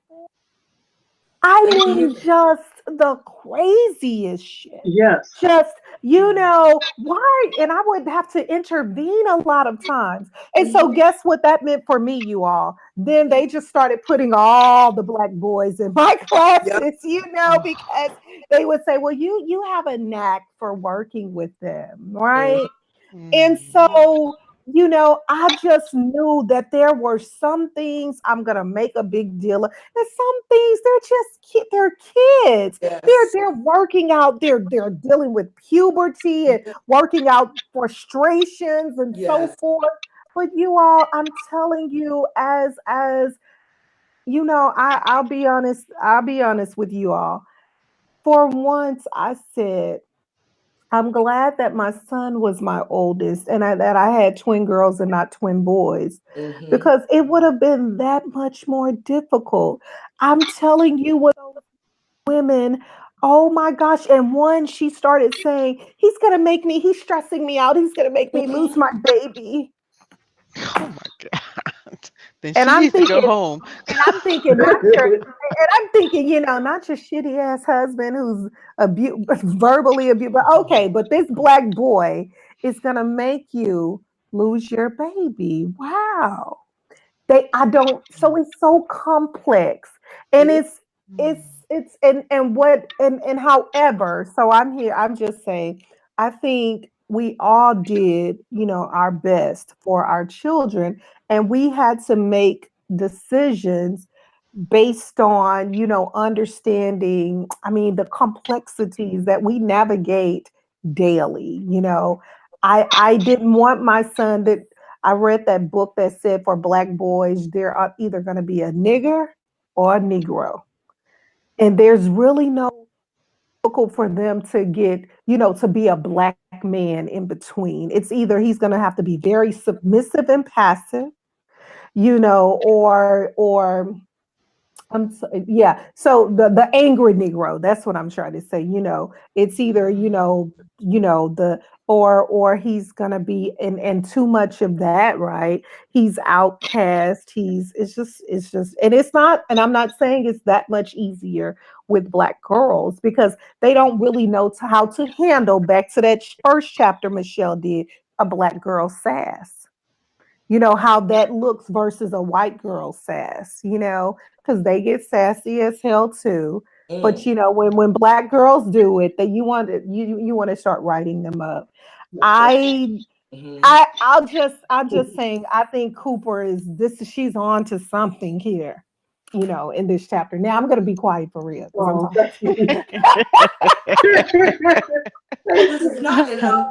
I mean, Mm-hmm. just the craziest shit. Yes. Just, why? And I would have to intervene a lot of times. And so, Mm-hmm. guess what that meant for me, you all? Then they just started putting all the black boys in my Yep. classes, because they would say, well, you have a knack for working with them, right? And Mhm. so, I just knew that there were some things I'm gonna make a big deal of, and some things they're kids. Yes. They're working out. They're dealing with puberty and working out frustrations and so Yes. forth. But you all, I'm telling you, as I'll be honest. I'll be honest with you all. For once, I said, I'm glad that my son was my oldest and that I had twin girls and not twin boys, Mm-hmm. because it would have been that much more difficult. I'm telling you, what women, oh my gosh. And one, she started saying, he's stressing me out. He's going to make me lose Mm-hmm. my baby. Oh my God. Then And she I'm needs to go thinking, home. not your shitty ass husband who's verbally abused, but okay, but this black boy is gonna make you lose your baby. Wow. I don't, so it's so complex. And It is. it's and what and however, so I'm just saying, I think we all did, our best for our children, and we had to make decisions based on, understanding, I mean, the complexities that we navigate daily. I didn't want my son that I read that book that said for black boys, there are either going to be a nigger or a negro. And there's really no difficult for them to get, to be a black man in between. It's either he's going to have to be very submissive and passive, or yeah. So the angry Negro, that's what I'm trying to say. It's either, the or he's gonna be and too much of that, right? He's outcast. It's just and it's not, and I'm not saying it's that much easier with black girls, because they don't really know how to handle, back to that first chapter Michelle did, a black girl sass, how that looks versus a white girl sass, because they get sassy as hell too. But Mm. when black girls do it, that you want to start writing them up. I Mm-hmm. I'm just saying, I think Cooper she's on to something here, in this chapter. Now I'm gonna be quiet for real because I'm Oh, talking. that's nice. Well, Thank you.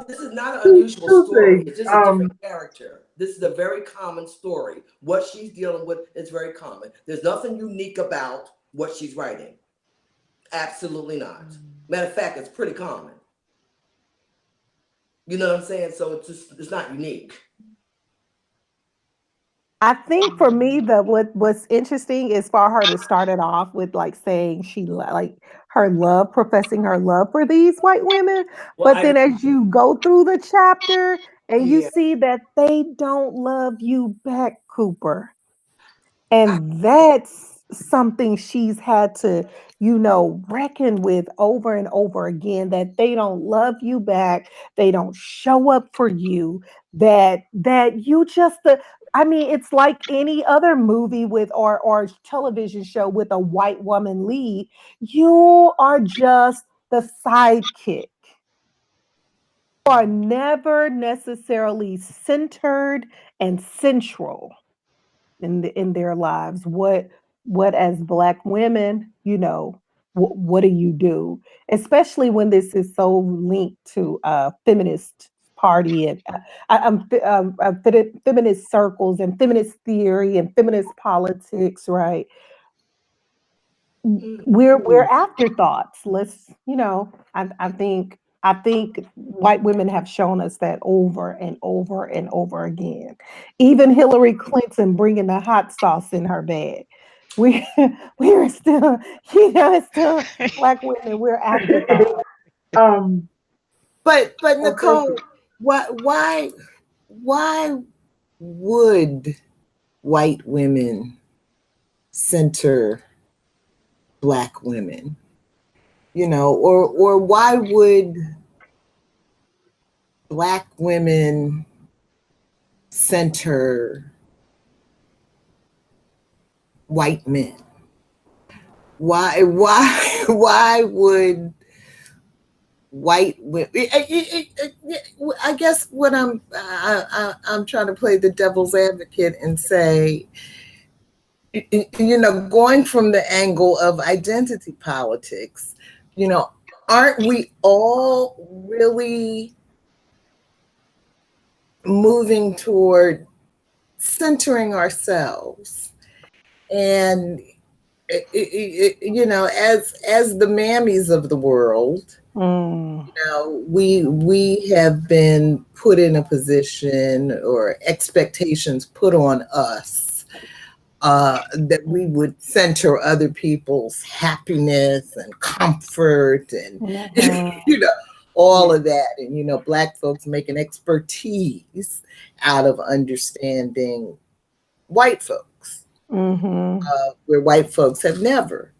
this is not an unusual Two story. things. It's just a different character. This is a very common story. What she's dealing with is very common. There's nothing unique about what she's writing. Absolutely not. Matter of fact, it's pretty common. You know what I'm saying? So it's not unique. I think for me, what's interesting is for her to start it off with like saying like her love, professing her love for these white women, Well, but then as you go through the chapter and you yeah. see that they don't love you back, Cooper, and that's something she's had to, reckon with over and over again, that they don't love you back, they don't show up for you, that you just I mean, it's like any other movie with or television show with a white woman lead. You are just the sidekick. You are never necessarily centered and central in their lives. What as black women, what do you do? Especially when this is so linked to feminist party and feminist circles and feminist theory and feminist politics, right? We're afterthoughts. Let's, I think white women have shown us that over and over and over again. Even Hillary Clinton bringing the hot sauce in her bag. We we are still, it's still black women. We're afterthoughts. Um, But well, thank Nicole, you. why would white women center black women? Or why would black women center white men? Why would white women? I guess what I'm trying to play the devil's advocate and say, going from the angle of identity politics, aren't we all really moving toward centering ourselves? And as the mammies of the world, we have been put in a position, or expectations put on us, that we would center other people's happiness and comfort and all of that. And black folks make an expertise out of understanding white folks, where white folks have never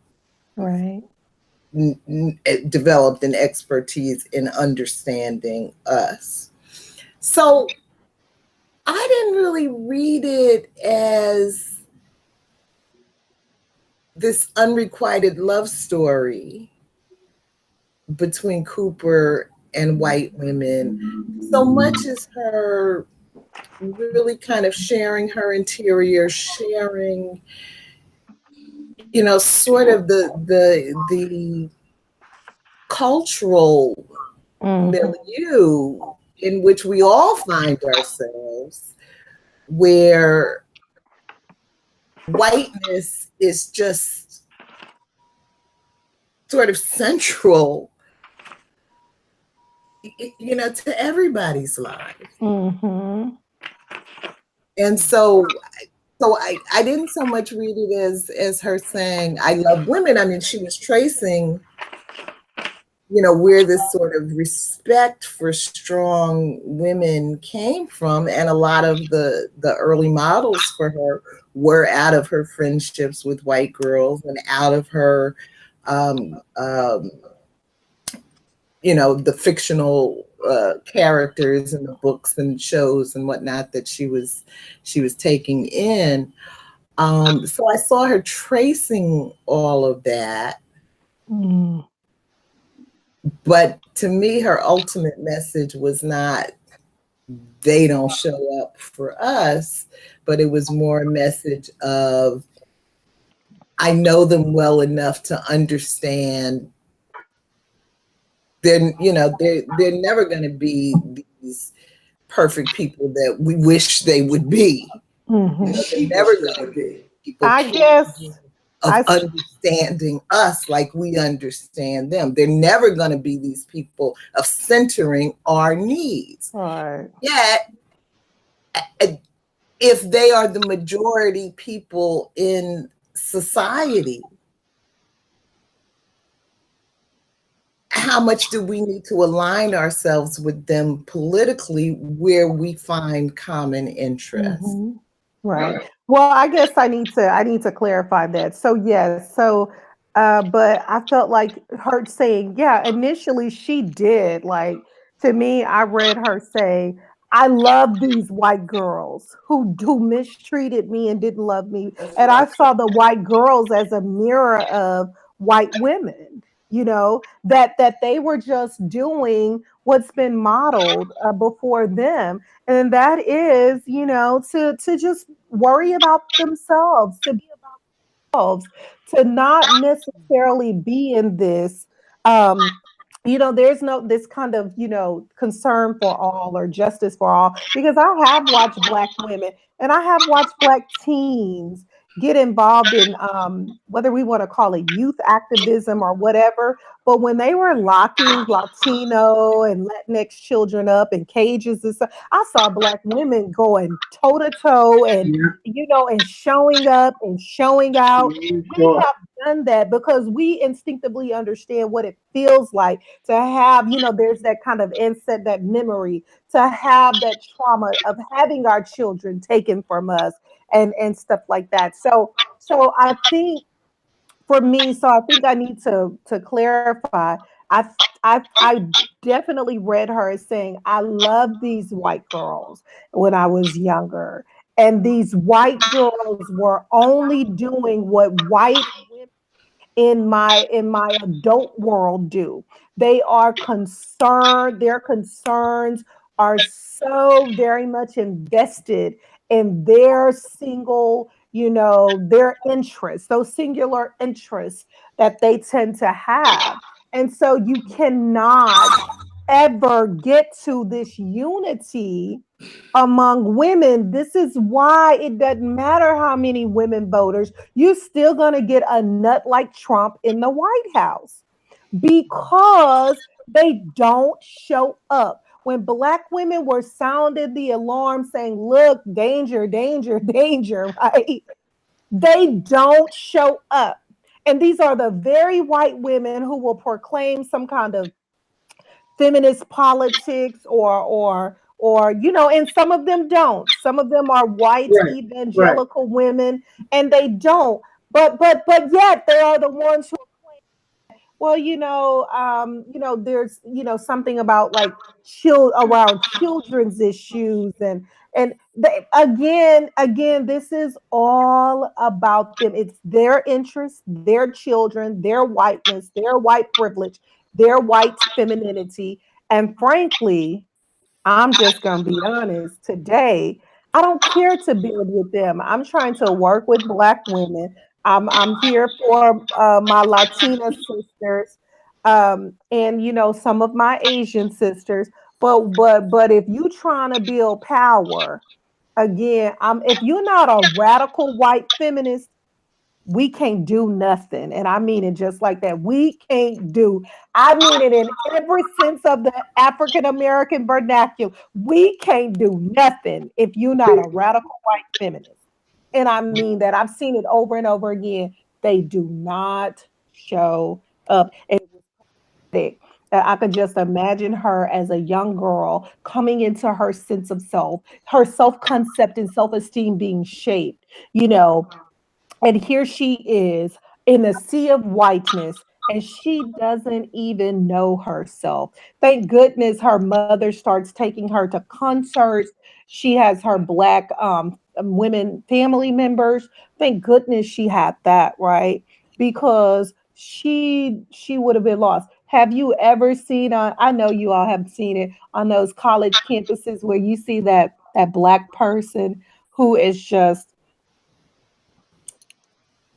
developed an expertise in understanding us. So I didn't really read it as this unrequited love story between Cooper and white women, so much as her really kind of sharing her interior, sharing, sort of the cultural milieu in which we all find ourselves, where whiteness is just sort of central, to everybody's life. And so I didn't so much read it as her saying, I love women. I mean, she was tracing, where this sort of respect for strong women came from. And a lot of the early models for her were out of her friendships with white girls and out of her, the fictional characters in the books and shows and whatnot that she was taking in. So I saw her tracing all of that. But to me, her ultimate message was not, they don't show up for us, but it was more a message of, I know them well enough to understand they're never going to be these perfect people that we wish they would be. They're never going to be people of understanding us like we understand them. They're never going to be these people of centering our needs. Right. Yet, if they are the majority people in society, how much do we need to align ourselves with them politically where we find common interest? Right. Well, I guess I need to clarify that. So yes, but I felt like her saying, yeah, initially she did. Like, to me, I read her say, I love these white girls who mistreated me and didn't love me. And I saw the white girls as a mirror of white women, that they were just doing what's been modeled before them. And that is, to just worry about themselves, to be about to not necessarily be in this there's no this kind of concern for all or justice for all, because I have watched Black women and I have watched Black teens get involved in whether we want to call it youth activism or whatever, but when they were locking Latino and Latinx children up in cages and stuff, I saw Black women going toe to toe and Yeah. and showing up and showing out. We Sure. have done that because we instinctively understand what it feels like to have, there's that kind of inset, that memory, to have that trauma of having our children taken from us and stuff like that. So I think for me, so I think I need to clarify. I definitely read her as saying, I love these white girls when I was younger. And these white girls were only doing what white women in my adult world do. They are concerned, their concerns are so very much invested in their single, their interests, those singular interests that they tend to have. And so you cannot ever get to this unity among women. This is why it doesn't matter how many women voters, you're still going to get a nut like Trump in the White House because they don't show up. When Black women were sounded the alarm saying, look, danger, danger, danger, right? They don't show up. And these are the very white women who will proclaim some kind of feminist politics or and some of them don't. Some of them are white Right. Right. evangelical women and they don't. But yet they are the ones who, well, there's something about like around children's issues and again, this is all about them. It's their interests, their children, their whiteness, their white privilege, their white femininity. And frankly, I'm just going to be honest. Today, I don't care to build with them. I'm trying to work with Black women. I'm here for my Latina sisters, and some of my Asian sisters. But if you trying to build power, again, if you're not a radical white feminist, we can't do nothing. And I mean it just like that. We can't do, I mean it in every sense of the African American vernacular. We can't do nothing if you're not a radical white feminist. And I mean that. I've seen it over and over again. They do not show up. And I could just imagine her as a young girl coming into her sense of self, her self concept and self esteem being shaped, you know, and here she is in a sea of whiteness, and she doesn't even know herself. Thank goodness her mother starts taking her to concerts. She has her Black women family members. Thank goodness she had that, right? Because she would have been lost. Have you ever seen I know you all have seen it on those college campuses where you see that Black person who is just,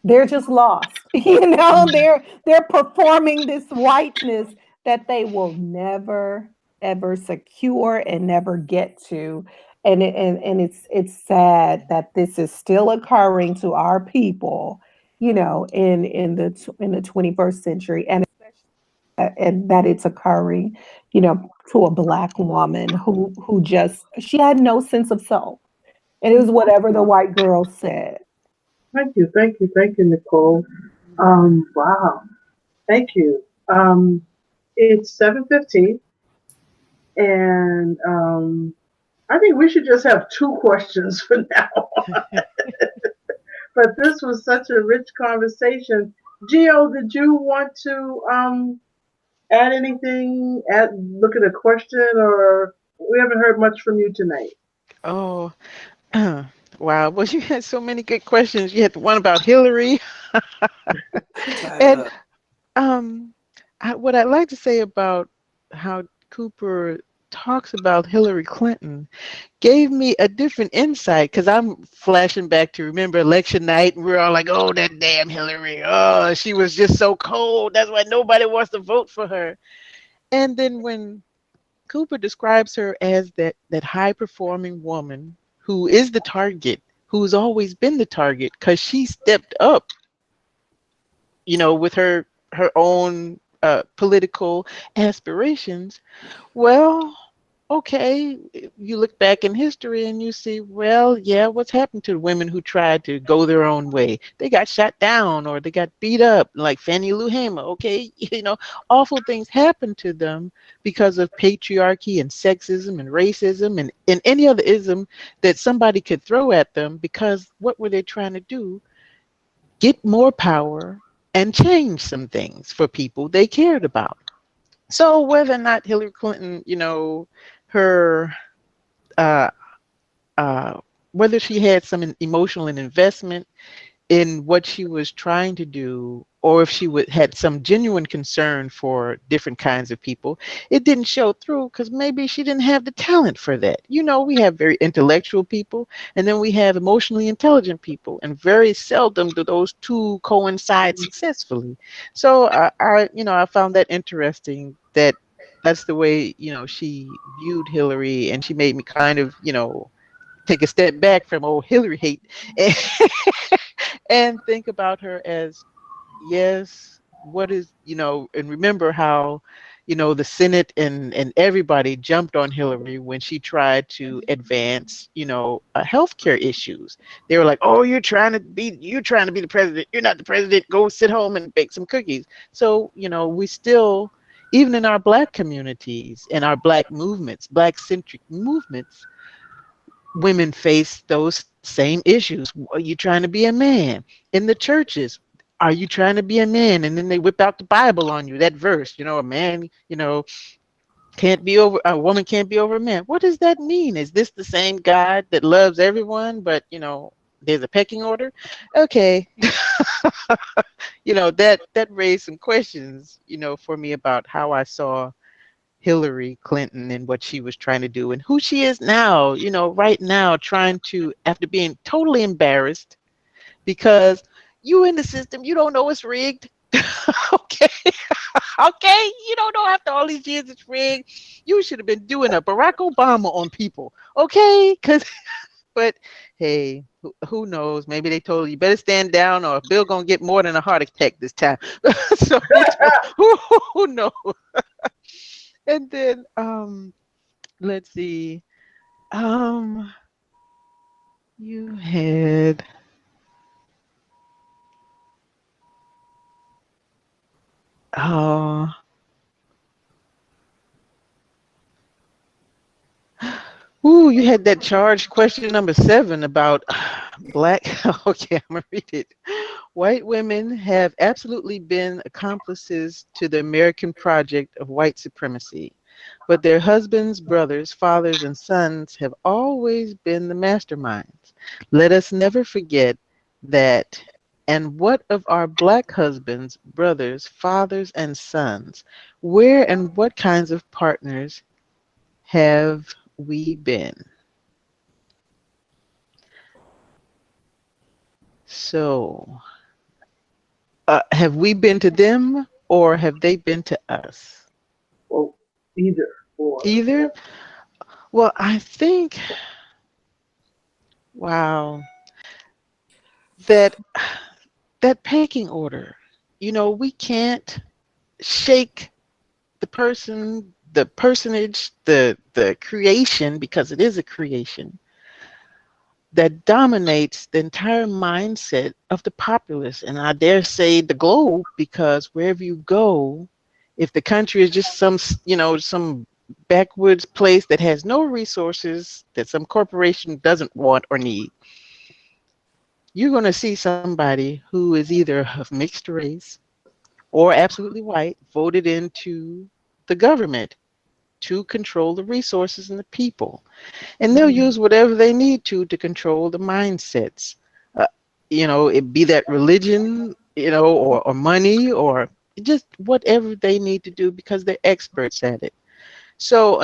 they're just lost. They're performing this whiteness that they will never ever secure and never get to. And it's sad that this is still occurring to our people, in the 21st century, and that it's occurring, to a Black woman who just, she had no sense of self, and it was whatever the white girl said. Thank you, Nicole. Wow, thank you. It's 7:15, and I think we should just have two questions for now. But this was such a rich conversation. Gio, did you want to add anything? Look at a question, or we haven't heard much from you tonight. Oh, wow. Well, you had so many good questions. You had the one about Hillary. And what I'd like to say about how Cooper talks about Hillary Clinton gave me a different insight because I'm flashing back to remember election night and we're all like, oh, that damn Hillary. Oh, she was just so cold. That's why nobody wants to vote for her. And then when Cooper describes her as that high performing woman who is the target, who's always been the target because she stepped up, with her own political aspirations. Well, okay, you look back in history and you see, well, yeah, what's happened to the women who tried to go their own way? They got shot down or they got beat up, like Fannie Lou Hamer. Okay, awful things happened to them because of patriarchy and sexism and racism and any other ism that somebody could throw at them, because what were they trying to do? Get more power and change some things for people they cared about. So whether or not Hillary Clinton, her uh, uh, whether she had some emotional investment in what she was trying to do, or if she had some genuine concern for different kinds of people, it didn't show through because maybe she didn't have the talent for that. We have very intellectual people, and then we have emotionally intelligent people, and very seldom do those two coincide successfully. So I found that interesting, that that's the way she viewed Hillary, and she made me kind of take a step back from old Hillary hate and think about her as, yes, what is, and remember how, the Senate and everybody jumped on Hillary when she tried to advance, healthcare issues. They were like, oh, you're trying to be the president. You're not the president. Go sit home and bake some cookies. So, we still, even in our Black communities, in our Black movements, Black centric movements, women face those same issues. Are you trying to be a man? In the churches, are you trying to be a man? And then they whip out the Bible on you, that verse, a man, can't be over, a woman can't be over a man. What does that mean? Is this the same God that loves everyone, but, there's a pecking order? Okay. That raised some questions, for me about how I saw Hillary Clinton and what she was trying to do and who she is now, right now, trying to, after being totally embarrassed because you in the system, you don't know it's rigged. Okay. Okay. You don't know after all these years it's rigged. You should have been doing a Barack Obama on people. Okay. But hey, who knows? Maybe they told you better stand down or Bill gonna get more than a heart attack this time. So who knows? And then let's see. You had uh you had that charged question number 7 about Black. Okay, I'm gonna read it. White women have absolutely been accomplices to the American project of white supremacy, but their husbands, brothers, fathers, and sons have always been the masterminds. Let us never forget that. And what of our Black husbands, brothers, fathers, and sons? Where and what kinds of partners have we been? So, have we been to them or have they been to us? Well, either or. Either? Well, I think, wow, that that pecking order, we can't shake the person, the personage, the creation, because it is a creation that dominates the entire mindset of the populace, and I dare say the globe, because wherever you go, if the country is just some backwoods place that has no resources that some corporation doesn't want or need, you're going to see somebody who is either of mixed race or absolutely white voted into the government to control the resources and the people. And they'll use whatever they need to control the mindsets. Uh, it be that religion, or money, or just whatever they need to do because they're experts at it. So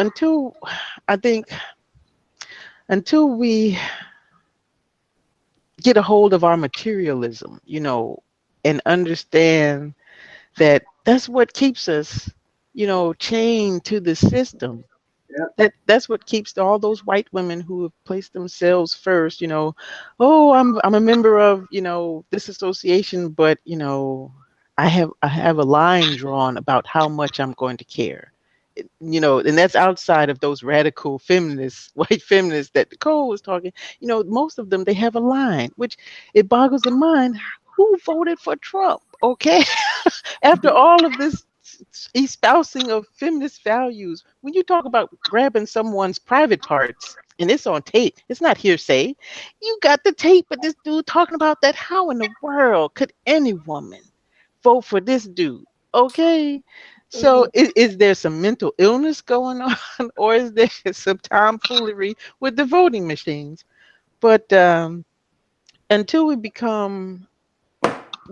I think until we get a hold of our materialism, and understand that that's what keeps us, chained to the system. Yeah. That's what keeps all those white women who have placed themselves first, oh, I'm a member of, this association, but I have a line drawn about how much I'm going to care. And that's outside of those radical feminists, white feminists that Nicole was talking. Most of them, they have a line, which it boggles the mind. Who voted for Trump? Okay. After all of this espousing of feminist values, when you talk about grabbing someone's private parts and it's on tape, it's not hearsay. You got the tape of this dude talking about that. How in the world could any woman vote for this dude? Okay. So is there some mental illness going on, or is there some tomfoolery with the voting machines? But until we become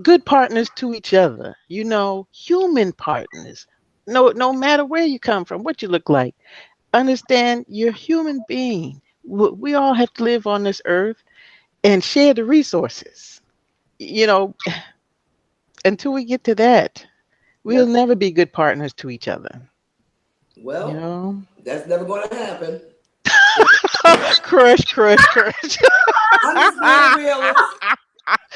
good partners to each other, human partners. No matter where you come from, what you look like, understand you're a human being. We all have to live on this earth and share the resources. You know, until we get to that, we'll Yeah. never be good partners to each other. You Well, know, that's never going to happen. crush, crush, crush. I'm just being a realist.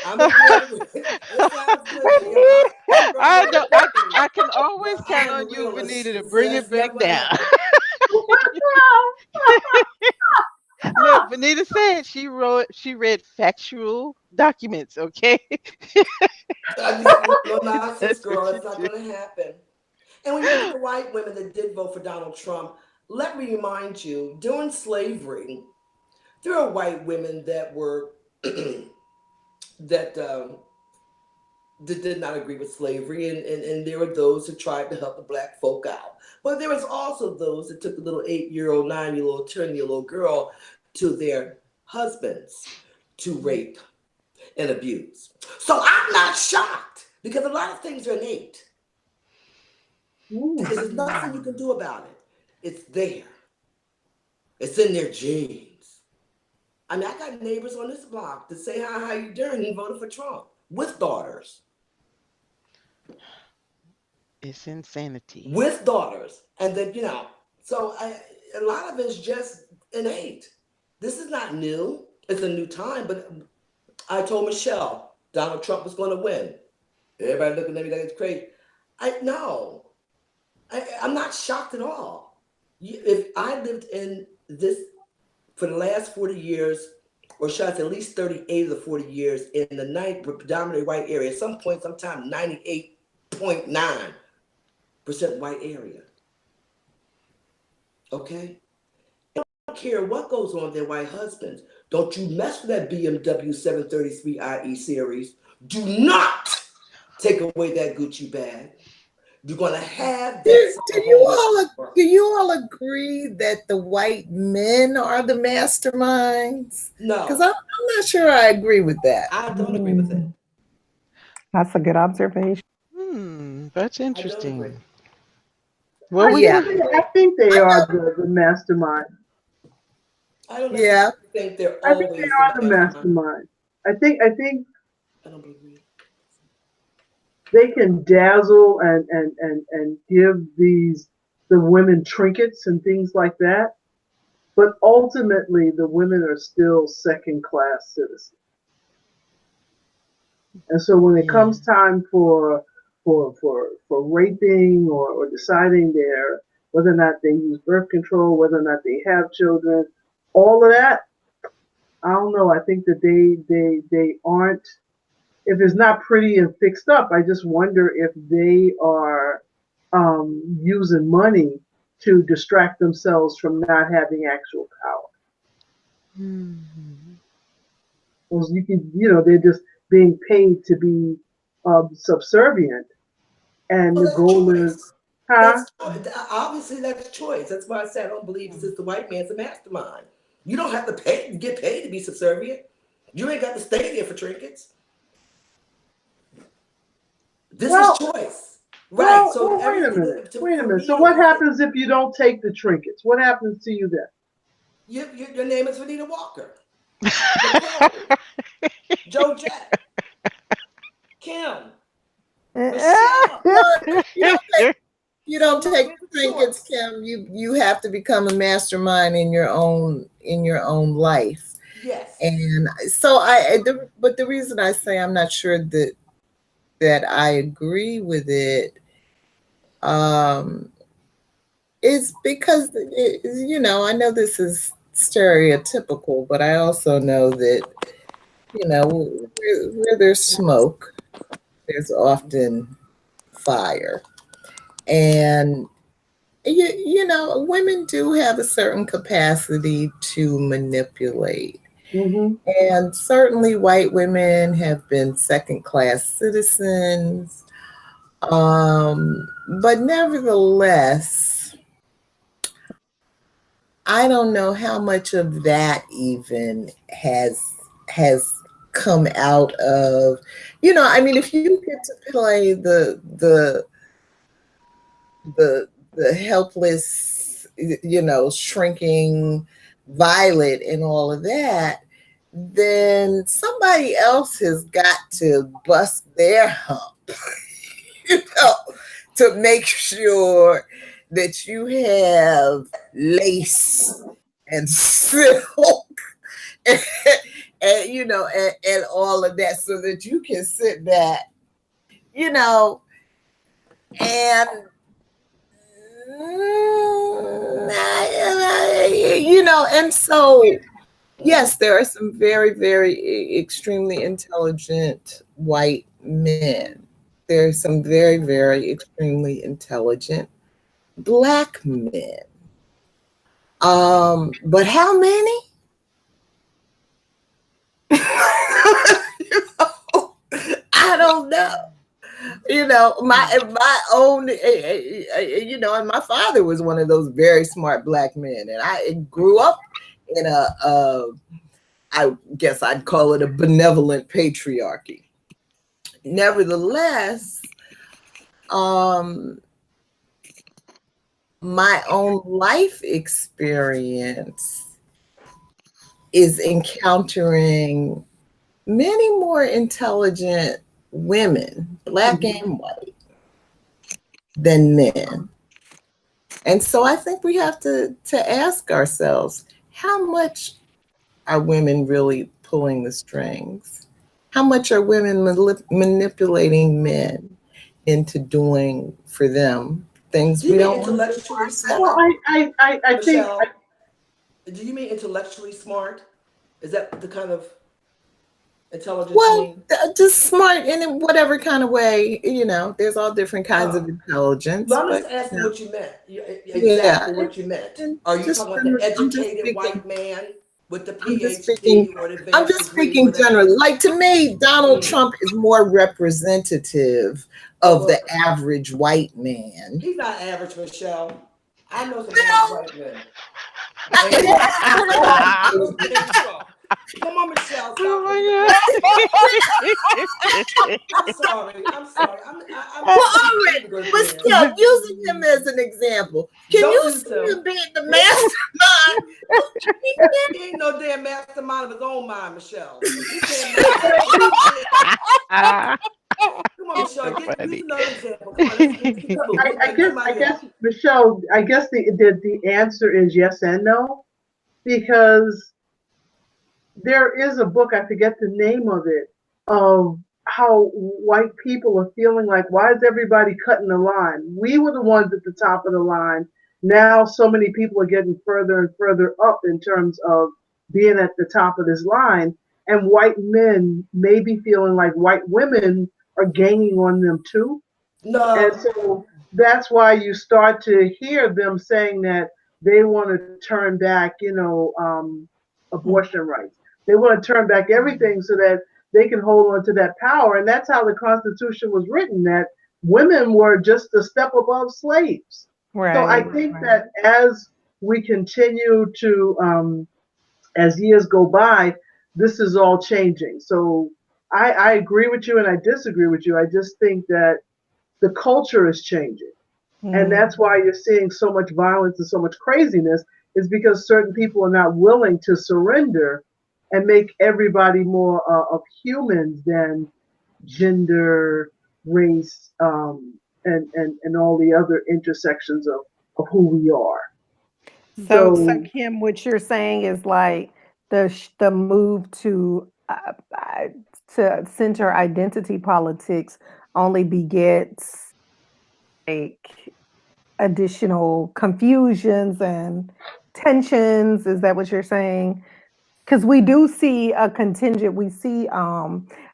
I'm just being a realist. It sounds good to you. I'm from I North know. Philly, I can but always I count am a on you, realist. Venita, to So bring it that's back never going to down. happen. Look, Venita said she read factual documents, okay? No nonsense, That's what girl. she It's not did. going to happen. And when you look at the white women that did vote for Donald Trump, let me remind you, during slavery, there are white women that were that did not agree with slavery, and there were those who tried to help the black folk out. But there was also those that took the little 8-year-old, 9-year-old, 10-year-old girl to their husbands to rape and abuse. So I'm not shocked because a lot of things are innate. Ooh. There's nothing you can do about it. It's there. It's in their genes. I mean, I got neighbors on this block that say, "Hi, how you doing?" He voted for Trump with daughters. It's insanity. With daughters. And then, so a lot of it's just innate. This is not new. It's a new time. But I told Michelle Donald Trump was going to win. Everybody looking at me like it's crazy. No, I'm not shocked at all. If I lived in this for the last 40 years, or should I say at least 38 of the 40 years in the predominantly white area, at some point, sometime 98.9% white area. Okay? I don't care what goes on with their white husbands. Don't you mess with that BMW 733 IE series. Do not take away that Gucci bag. You're gonna have that Do summer you home. all agree that the white men are the masterminds? Because No, I'm not sure I agree with that. I don't agree with it. That's a good observation. That's I don't agree. interesting. Well, we Yeah, I think they are the mastermind. I don't yeah. necessarily think they're I think they always the are the mastermind. mastermind. I think I don't agree. they can dazzle and give the women trinkets and things like that. But ultimately, the women are still second class citizens. And so when it Yeah. comes time for raping or deciding whether or not they use birth control, whether or not they have children, all of that, I don't know. I think that they aren't. If it's not pretty and fixed up, I just wonder if they are using money to distract themselves from not having actual power. Mhm. Because they're just being paid to be subservient, and Well, the that's goal is, choice. huh? Obviously that's choice. That's why I said I don't believe this is the white man's a mastermind. You don't have to get paid to be subservient. You ain't got to stay there for trinkets. This is Well, choice. Right. So Well, wait a everything minute. Wait a for minute. So me, what happens if you don't take the trinkets? What happens to you then? your name is Venita Walker, Nicole, Georgette, Kim, Michelle. Well, you don't take you So don't my take there's a trinkets, choice. Kim. You have to become a mastermind in your own life. Yes. And so but the reason I say I'm not sure that I agree with it um is because I know this is stereotypical, but I also know that where there's smoke, there's often fire. And women do have a certain capacity to manipulate. Mm-hmm. And certainly white women have been second class citizens. But nevertheless, I don't know how much of that even has come out of, I mean, if you get to play the helpless, shrinking Violet and all of that, then somebody else has got to bust their hump, you know, to make sure that you have lace and silk and, and all of that so that you can sit back, you know, and and so yes, there are some very, very extremely intelligent white men. There are some very, very extremely intelligent black men. But how many? I don't know. My own, and my father was one of those very smart black men, and I grew up in I guess I'd call it a benevolent patriarchy. Nevertheless, my own life experience is encountering many more intelligent women, black and white, than men. And so I think we have to ask ourselves, how much are women really pulling the strings? How much are women manipulating men into doing for them things Do you we mean don't want to do for intellectually Well, ourselves? smart, I think Michelle? Do you mean intellectually smart? Is that the kind of intelligence you Well, mean? just smart in whatever kind of way, there's all different kinds of Oh, intelligence, well, I'm but just asking what you meant. yeah, Exactly what you meant. and Are you just talking about the I'm just educated speaking white man with the I'm just speaking PhD or the I'm advanced just degree, speaking whatever? generally. Like, to me, Donald Mm. Trump is more representative of the Well, average white man. he's not average, Michelle. I know some average Well, white men. And you know, I, you can't Trump. Come on, Michelle, Oh stop with the my I'm sorry. I'm sorry. I'm well, trying to all be right, a good but man. still, using him as an example, can Don't you use see him. him being the mastermind of treatment? He ain't no damn mastermind of his own mind, Michelle. He can't mind. God. Come on, Michelle. Use Funny. another example. Come on, let's keep moving. I Get guess somebody else. Michelle, I guess the answer is yes and no, because there is a book, I forget the name of it, of how white people are feeling like, why is everybody cutting the line? We were the ones at the top of the line. Now so many people are getting further and further up in terms of being at the top of this line. And white men may be feeling like white women are gaining on them too. And No. so that's why you start to hear them saying that they want to turn back, abortion rights. They want to turn back everything so that they can hold on to that power. And that's how the Constitution was written, that women were just a step above slaves. So I Right. think that as we continue to, as years go by, this is all changing. So I agree with you and I disagree with you. I just think that the culture is changing. And that's why you're seeing so much violence and so much craziness, is because certain people are not willing to surrender and make everybody more of humans than gender, race, and all the other intersections of who we are. So Kim, what you're saying is like the move to center identity politics only begets like additional confusions and tensions. Is that what you're saying? Because we do see a contingent. We see,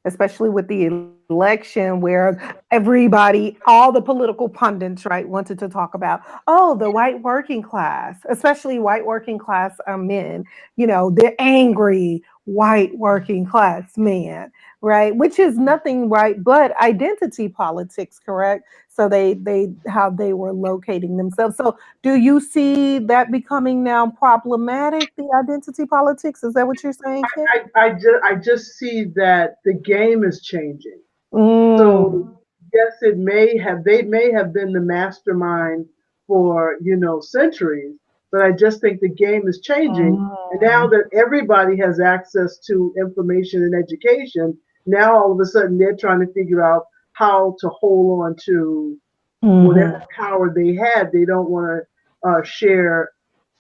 especially with the election, where everybody, all the political pundits, right, wanted to talk about, oh, the white working class, especially white working class men. You know, the angry white working class man, right, which is nothing right but identity politics, correct? So they how they were locating themselves. So do you see that becoming now problematic, the identity politics? Is that what you're saying, Kim? I just see that the game is changing. Mm. So yes, they may have been the mastermind for, centuries, but I just think the game is changing. And now Mm. that everybody has access to information and education, now all of a sudden they're trying to figure out how to hold on to whatever Mhm. power they had. They don't want to share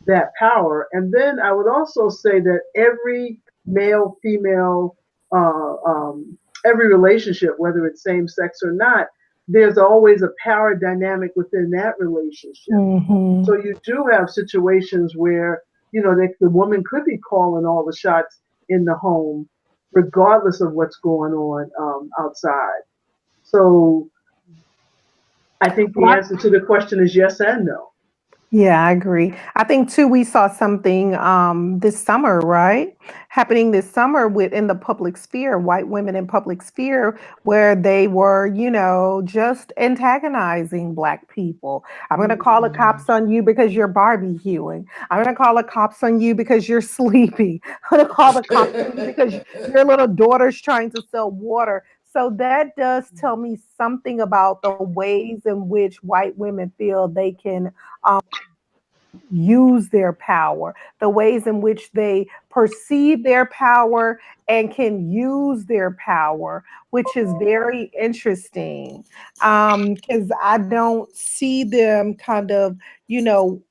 that power. And then I would also say that every male, female, every relationship, whether it's same sex or not, there's always a power dynamic within that relationship. So Mhm. you do have situations where, the woman could be calling all the shots in the home, regardless of what's going on outside. So I think the Well, answer to the question is yes and no. yeah, I agree. I think too we saw something this summer, right? Happening this summer within the public sphere, white women in public sphere, where they were, just antagonizing black people. I'm gonna call the Mm. cops on you because you're barbecuing. I'm gonna call the cops on you because you're sleepy. I'm gonna call the cops on you because your little daughter's trying to sell water. So that does tell me something about the ways in which white women feel they can use their power, the ways in which they perceive their power and can use their power, which is very interesting. Because I don't see them kind of, you know,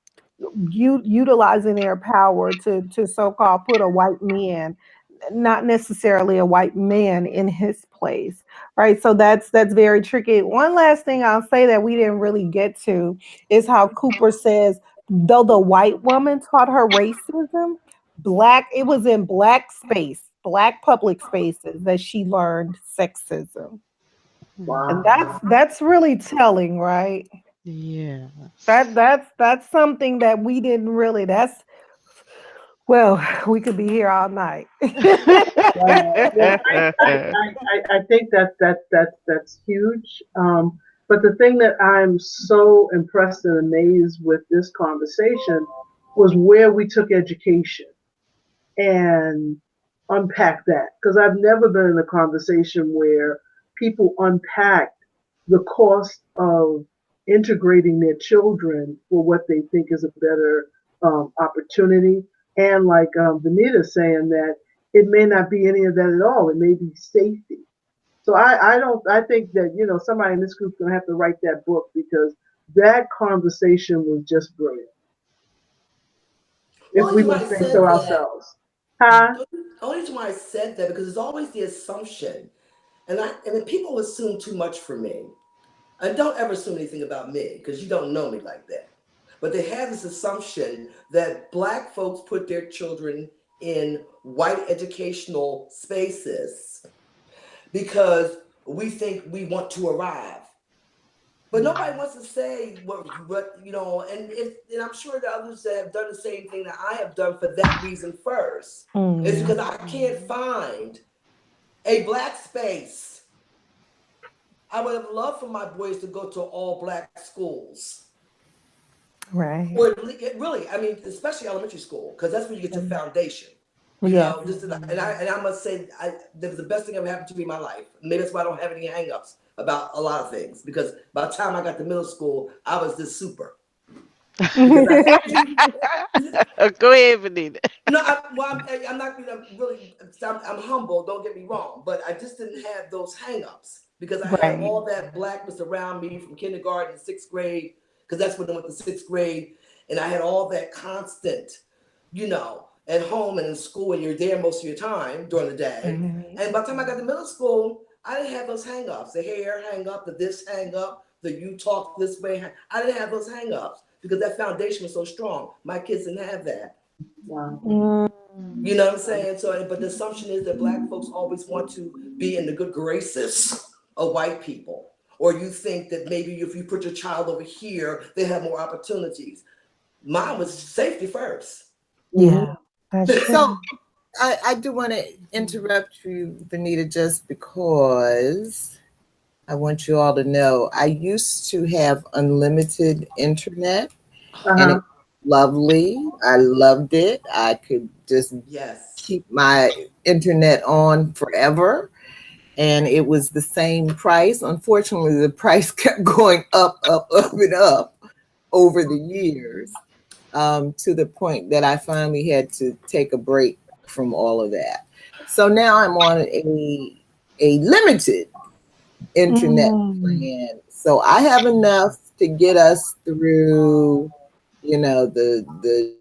utilizing their power to so-called put a white man, not necessarily a white man, in his place, right? So that's very tricky. One last thing I'll say that we didn't really get to is how Cooper says, though the white woman taught her racism, black, it was in black space, black public spaces that she learned sexism. And Wow. that's really telling, right? Yes. That's something that we didn't really, that's, well, we could be here all night. Well, I think that's huge. But the thing that I'm so impressed and amazed with this conversation was where we took education and unpack that. Because I've never been in a conversation where people unpacked the cost of integrating their children for what they think is a better opportunity. And like Venita saying that it may not be any of that at all. It may be safety. So I think that, somebody in this group is going to have to write that book, because that conversation was just brilliant. If Only we reason why don't I think so said that, ourselves. Huh? only reason why I said that, because it's always the assumption, and then people assume too much for me. And don't ever assume anything about me, because you don't know me like that. But they have this assumption that Black folks put their children in white educational spaces because we think we want to arrive. But nobody wants to say what and I'm sure the others that have done the same thing that I have done for that reason first. It's Mm, because I can't find a Black space. I would have loved for my boys to go to all Black schools. right. Or really, I mean, especially elementary school, because that's when you get your foundation. Yes. And I must say, that was the best thing ever happened to me in my life. Maybe that's why I don't have any hangups. about a lot of things, because by the time I got to middle school, I was this super. Because Go ahead, Venita. no, I'm not. I'm humble. Don't get me wrong, but I just didn't have those hangups because I had all that blackness around me from kindergarten to sixth grade, because that's when I went to sixth grade, and I had all that constant, at home and in school, and you're there most of your time during the day. And by the time I got to middle school, I didn't have those hangups. The hair hang up, the this hang up, the you talk this way. I didn't have those hangups because that foundation was so strong. My kids didn't have that. Wow. You know what I'm saying? So, but the assumption is that Black folks always want to be in the good graces of white people. Or you think that maybe if you put your child over here, they have more opportunities. Mine was safety first. Yeah, that's true. So I do want to interrupt you, Venita, just because I want you all to know I used to have unlimited internet, and it was lovely. I loved it. I could just keep my internet on forever, and it was the same price. Unfortunately, the price kept going up, and up over the years, to the point that I finally had to take a break from all of that. So now I'm on a limited internet plan. So I have enough to get us through, the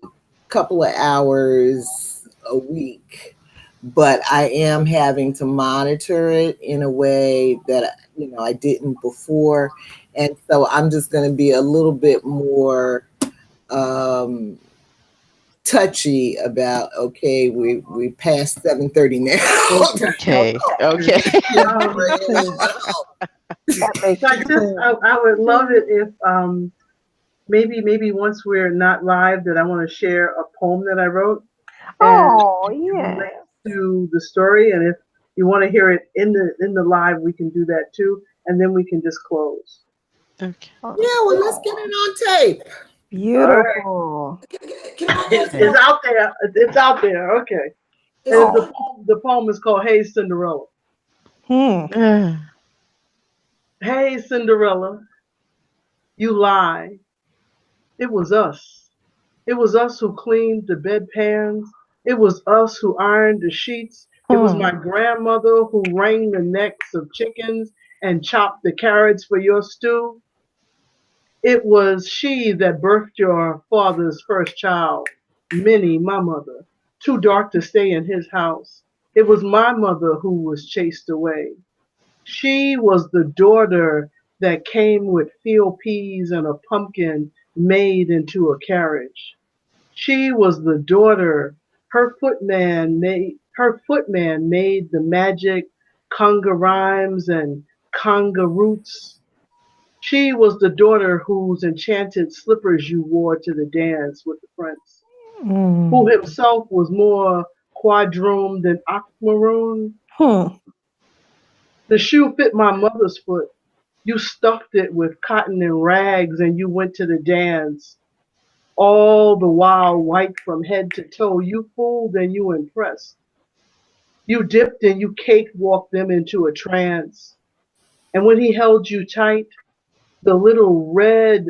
couple of hours a week. But I am having to monitor it in a way that I didn't before. And so I'm just going to be a little bit more touchy about, okay, we passed 7:30 now. Okay. I would love it if maybe once we're not live, that I want to share a poem that I wrote. Oh, yeah. To the story, and if you want to hear it in the live, we can do that too, and then we can just close. Okay. Yeah, well, let's get it on tape. Beautiful. It's out there. It's out there. Okay. And the poem is called "Hey Cinderella." Hey Cinderella, you lie. It was us. It was us who cleaned the bedpans. It was us who ironed the sheets. It was my grandmother who wrung the necks of chickens and chopped the carrots for your stew. It was she that birthed your father's first child, Minnie, my mother, too dark to stay in his house. It was my mother who was chased away. She was the daughter that came with field peas and a pumpkin made into a carriage. She was the daughter her footman made the magic conga rhymes and conga roots. She was the daughter whose enchanted slippers you wore to the dance with the prince, who himself was more quadroon than aquamaroon. The shoe fit my mother's foot. You stuffed it with cotton and rags and you went to the dance. All the while white from head to toe, you fooled and you impressed. You dipped and you cakewalked them into a trance. And when he held you tight, the little red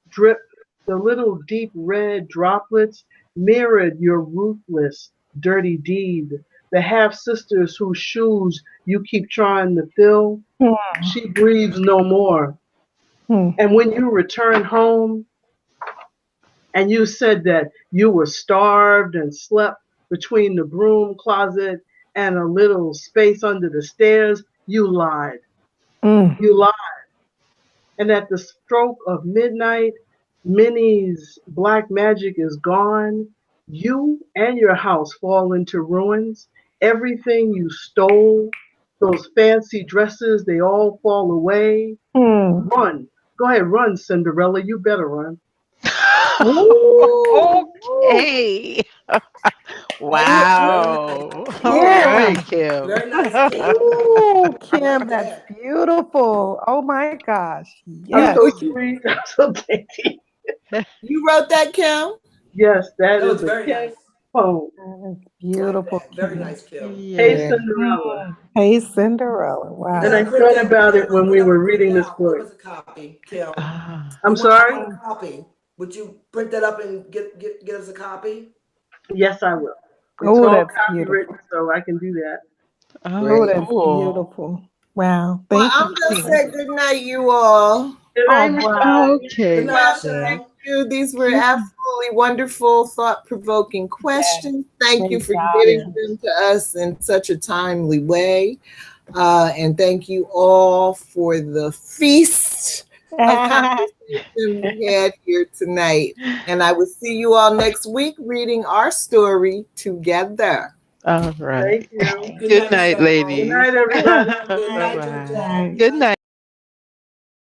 drip, the little deep red droplets mirrored your ruthless, dirty deed. The half sisters whose shoes you keep trying to fill, she breathes no more. And when you return home, and you said that you were starved and slept between the broom closet and a little space under the stairs, you lied. You lied. And at the stroke of midnight, Minnie's black magic is gone. You and your house fall into ruins. Everything you stole, those fancy dresses, they all fall away. Run. Go ahead, run, Cinderella. You better run. Okay. Wow. All right, Kim. Very nice, Kim. Ooh, Kim, that's beautiful. Oh my gosh. Yes. I'm so sweet. I'm so dainty. You wrote that, Kim? Yes, that is very Kim. nice. poem. It's I like beautiful. that. Very nice, Kim. Hey, Yeah. Cinderella. Hey, Cinderella. You Wow. And I gotta print thought that, about Kim. it when We we gotta were print reading it this out. book. Give us a copy, Kim. Ah. I'm We sorry? want a copy. Would you print that up and get us a copy? Yes, I will. It's Oh, all that's beautiful. copywritten, so I can do that. Oh, Oh, Great. that's cool. beautiful. Wow. Well, Thank I'm you, gonna Kim. say good night, you all. Good Oh, night, wow. Michelle. Good Okay, night, Well, Michelle. thank Michelle. you. These were absolutely wonderful, thought-provoking Yes. questions. Thank you Great for job. getting them to us in such a timely way. And thank you all for the feast of conversation we had here tonight. And I will see you all next week reading our story together. All right. Thank you. Good Good night, night, Michelle. Good ladies. night, everybody. Good night, Bye-bye. Georgette. Good night.